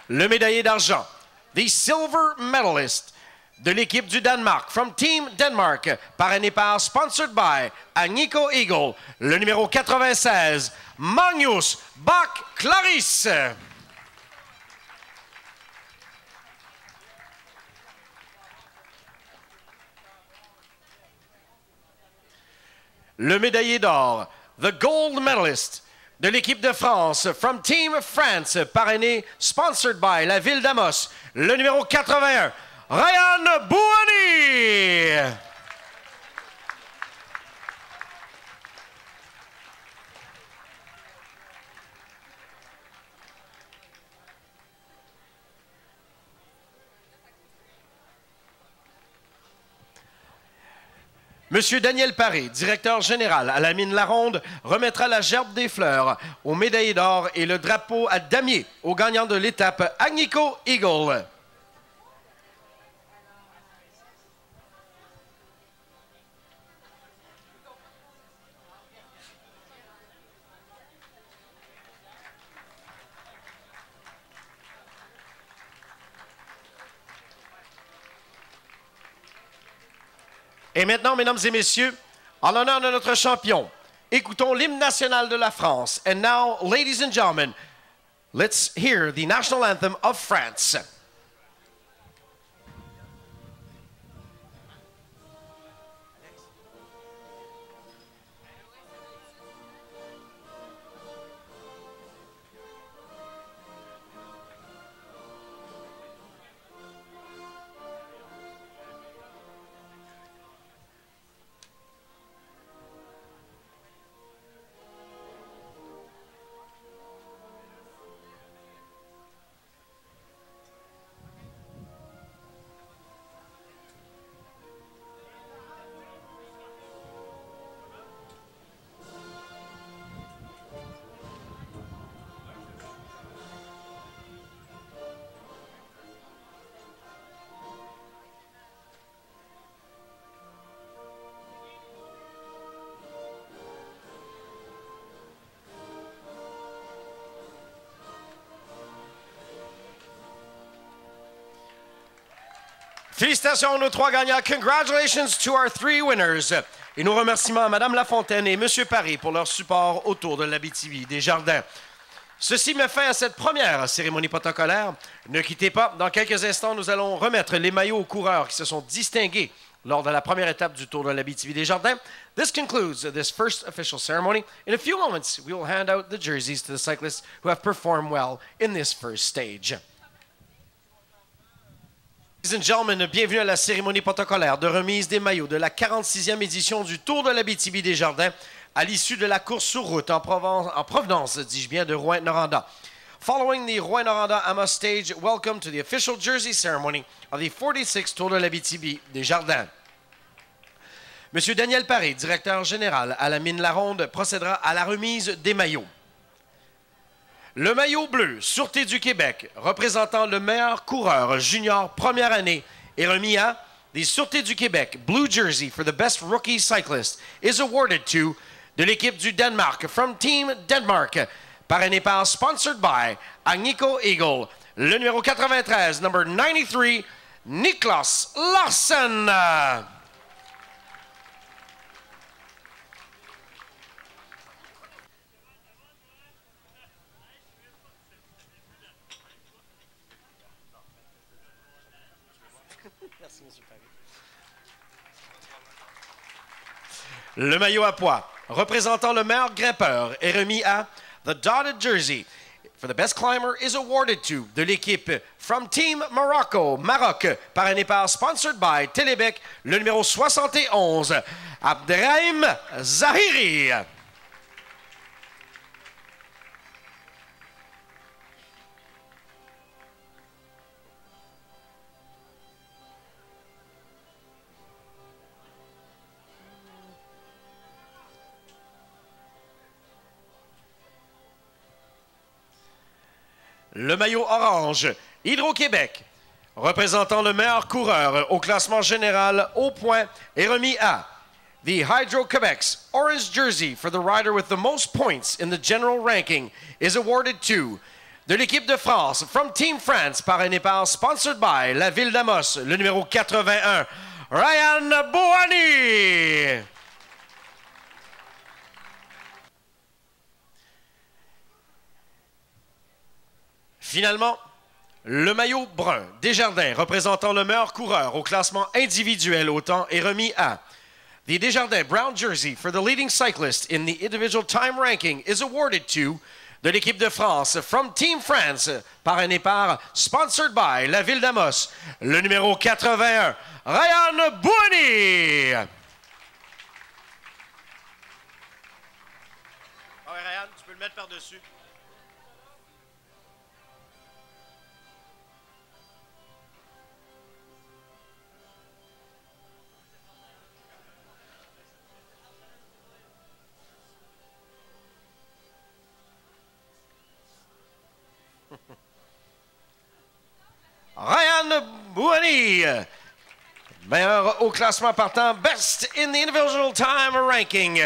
Le médaillé d'argent, the silver medalist de l'équipe du Danemark, from Team Denmark, parrainé par, sponsored by Agnico Eagle, le numéro 96, Magnus Bach-Claris. Le médaillé d'or, the gold medalist de l'équipe de France, from Team France, parrainé, sponsored by la ville d'Amos, le numéro 81, Ryan Bouhanni. Monsieur Daniel Paré, directeur général à la mine La Ronde, remettra la gerbe des fleurs aux médaillés d'or et le drapeau à damier au gagnant de l'étape Agnico Eagle. Et maintenant, mesdames et messieurs, en l'honneur de notre champion, écoutons l'hymne national de la France. And now, ladies and gentlemen, let's hear the national anthem of France. Félicitations à nos trois gagnants. Congratulations to our three winners. Et nos remerciements à Mme Lafontaine et M. Paré pour leur support autour de l'Abitibi-Desjardins. Ceci met fin à cette première cérémonie protocolaire. Ne quittez pas. Dans quelques instants, nous allons remettre les maillots aux coureurs qui se sont distingués lors de la première étape du Tour de l'Abitibi-Desjardins. This concludes this first official ceremony. In a few moments, we will hand out the jerseys to the cyclists who have performed well in this first stage. Ladies and gentlemen, bienvenue à la cérémonie protocolaire de remise des maillots de la 46e édition du Tour de l'Abitibi-Desjardins à l'issue de la course sur route en provenance, dis-je bien, de Rouyn-Noranda. Following the Rouyn-Noranda-Amos stage, welcome to the official jersey ceremony of the 46th Tour de l'Abitibi-Desjardins. Monsieur Daniel Paré, directeur général à la mine La Ronde, procédera à la remise des maillots. Le maillot bleu, Sûreté du Québec, représentant le meilleur coureur junior première année, est remis à the Sûreté du Québec Blue Jersey for the best rookie cyclist is awarded to de l'équipe du Danemark from Team Denmark, parrainé par sponsored by Agnico Eagle, le numéro 93, number 93, Niklas Larsen. Le maillot à pois, représentant le meilleur grimpeur, est remis à The Dotted Jersey for the best climber is awarded to de l'équipe From Team Morocco, Maroc, parrainé par sponsored by Télébec, le numéro 71, Abderrahim Zahiri. Le maillot orange, Hydro-Québec, représentant le meilleur coureur au classement général au point, est remis à the Hydro-Quebec's orange jersey for the rider with the most points in the general ranking is awarded to de l'équipe de France, from Team France, parrainé par, sponsored by la ville d'Amos, le numéro 81, Ryan Boani. Finalement, le maillot brun, Desjardins, représentant le meilleur coureur au classement individuel au temps, est remis à the Desjardins Brown Jersey for the leading cyclist in the individual time ranking is awarded to de l'équipe de France, from Team France, parrainé par, sponsored by la ville d'Amos, le numéro 81, Ryan Bouni. Ah ouais, Ryan, tu peux le mettre par-dessus. Bouhanni. Meilleur au classement partant, best in the individual time ranking.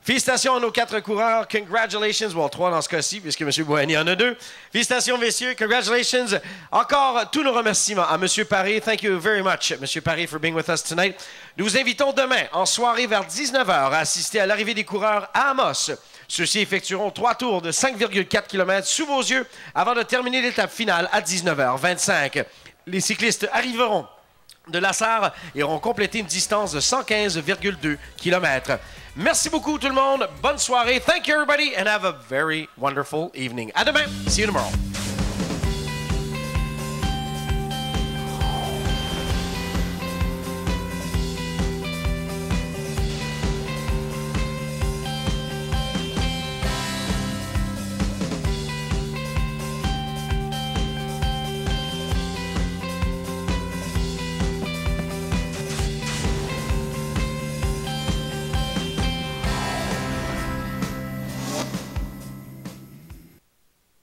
Félicitations à nos 4 coureurs. Congratulations. Bon, 3 dans ce cas-ci, puisque M. Bouhanni en a 2. Félicitations, messieurs. Congratulations. Encore tous nos remerciements à M. Paré. Thank you very much, M. Paré, for being with us tonight. Nous vous invitons demain, en soirée vers 19h, à assister à l'arrivée des coureurs à Amos. Ceux-ci effectueront 3 tours de 5,4 km sous vos yeux avant de terminer l'étape finale à 19h25. Les cyclistes arriveront de Lassar et auront complété une distance de 115,2 km. Merci beaucoup tout le monde. Bonne soirée. Thank you everybody and have a very wonderful evening. À demain. See you tomorrow.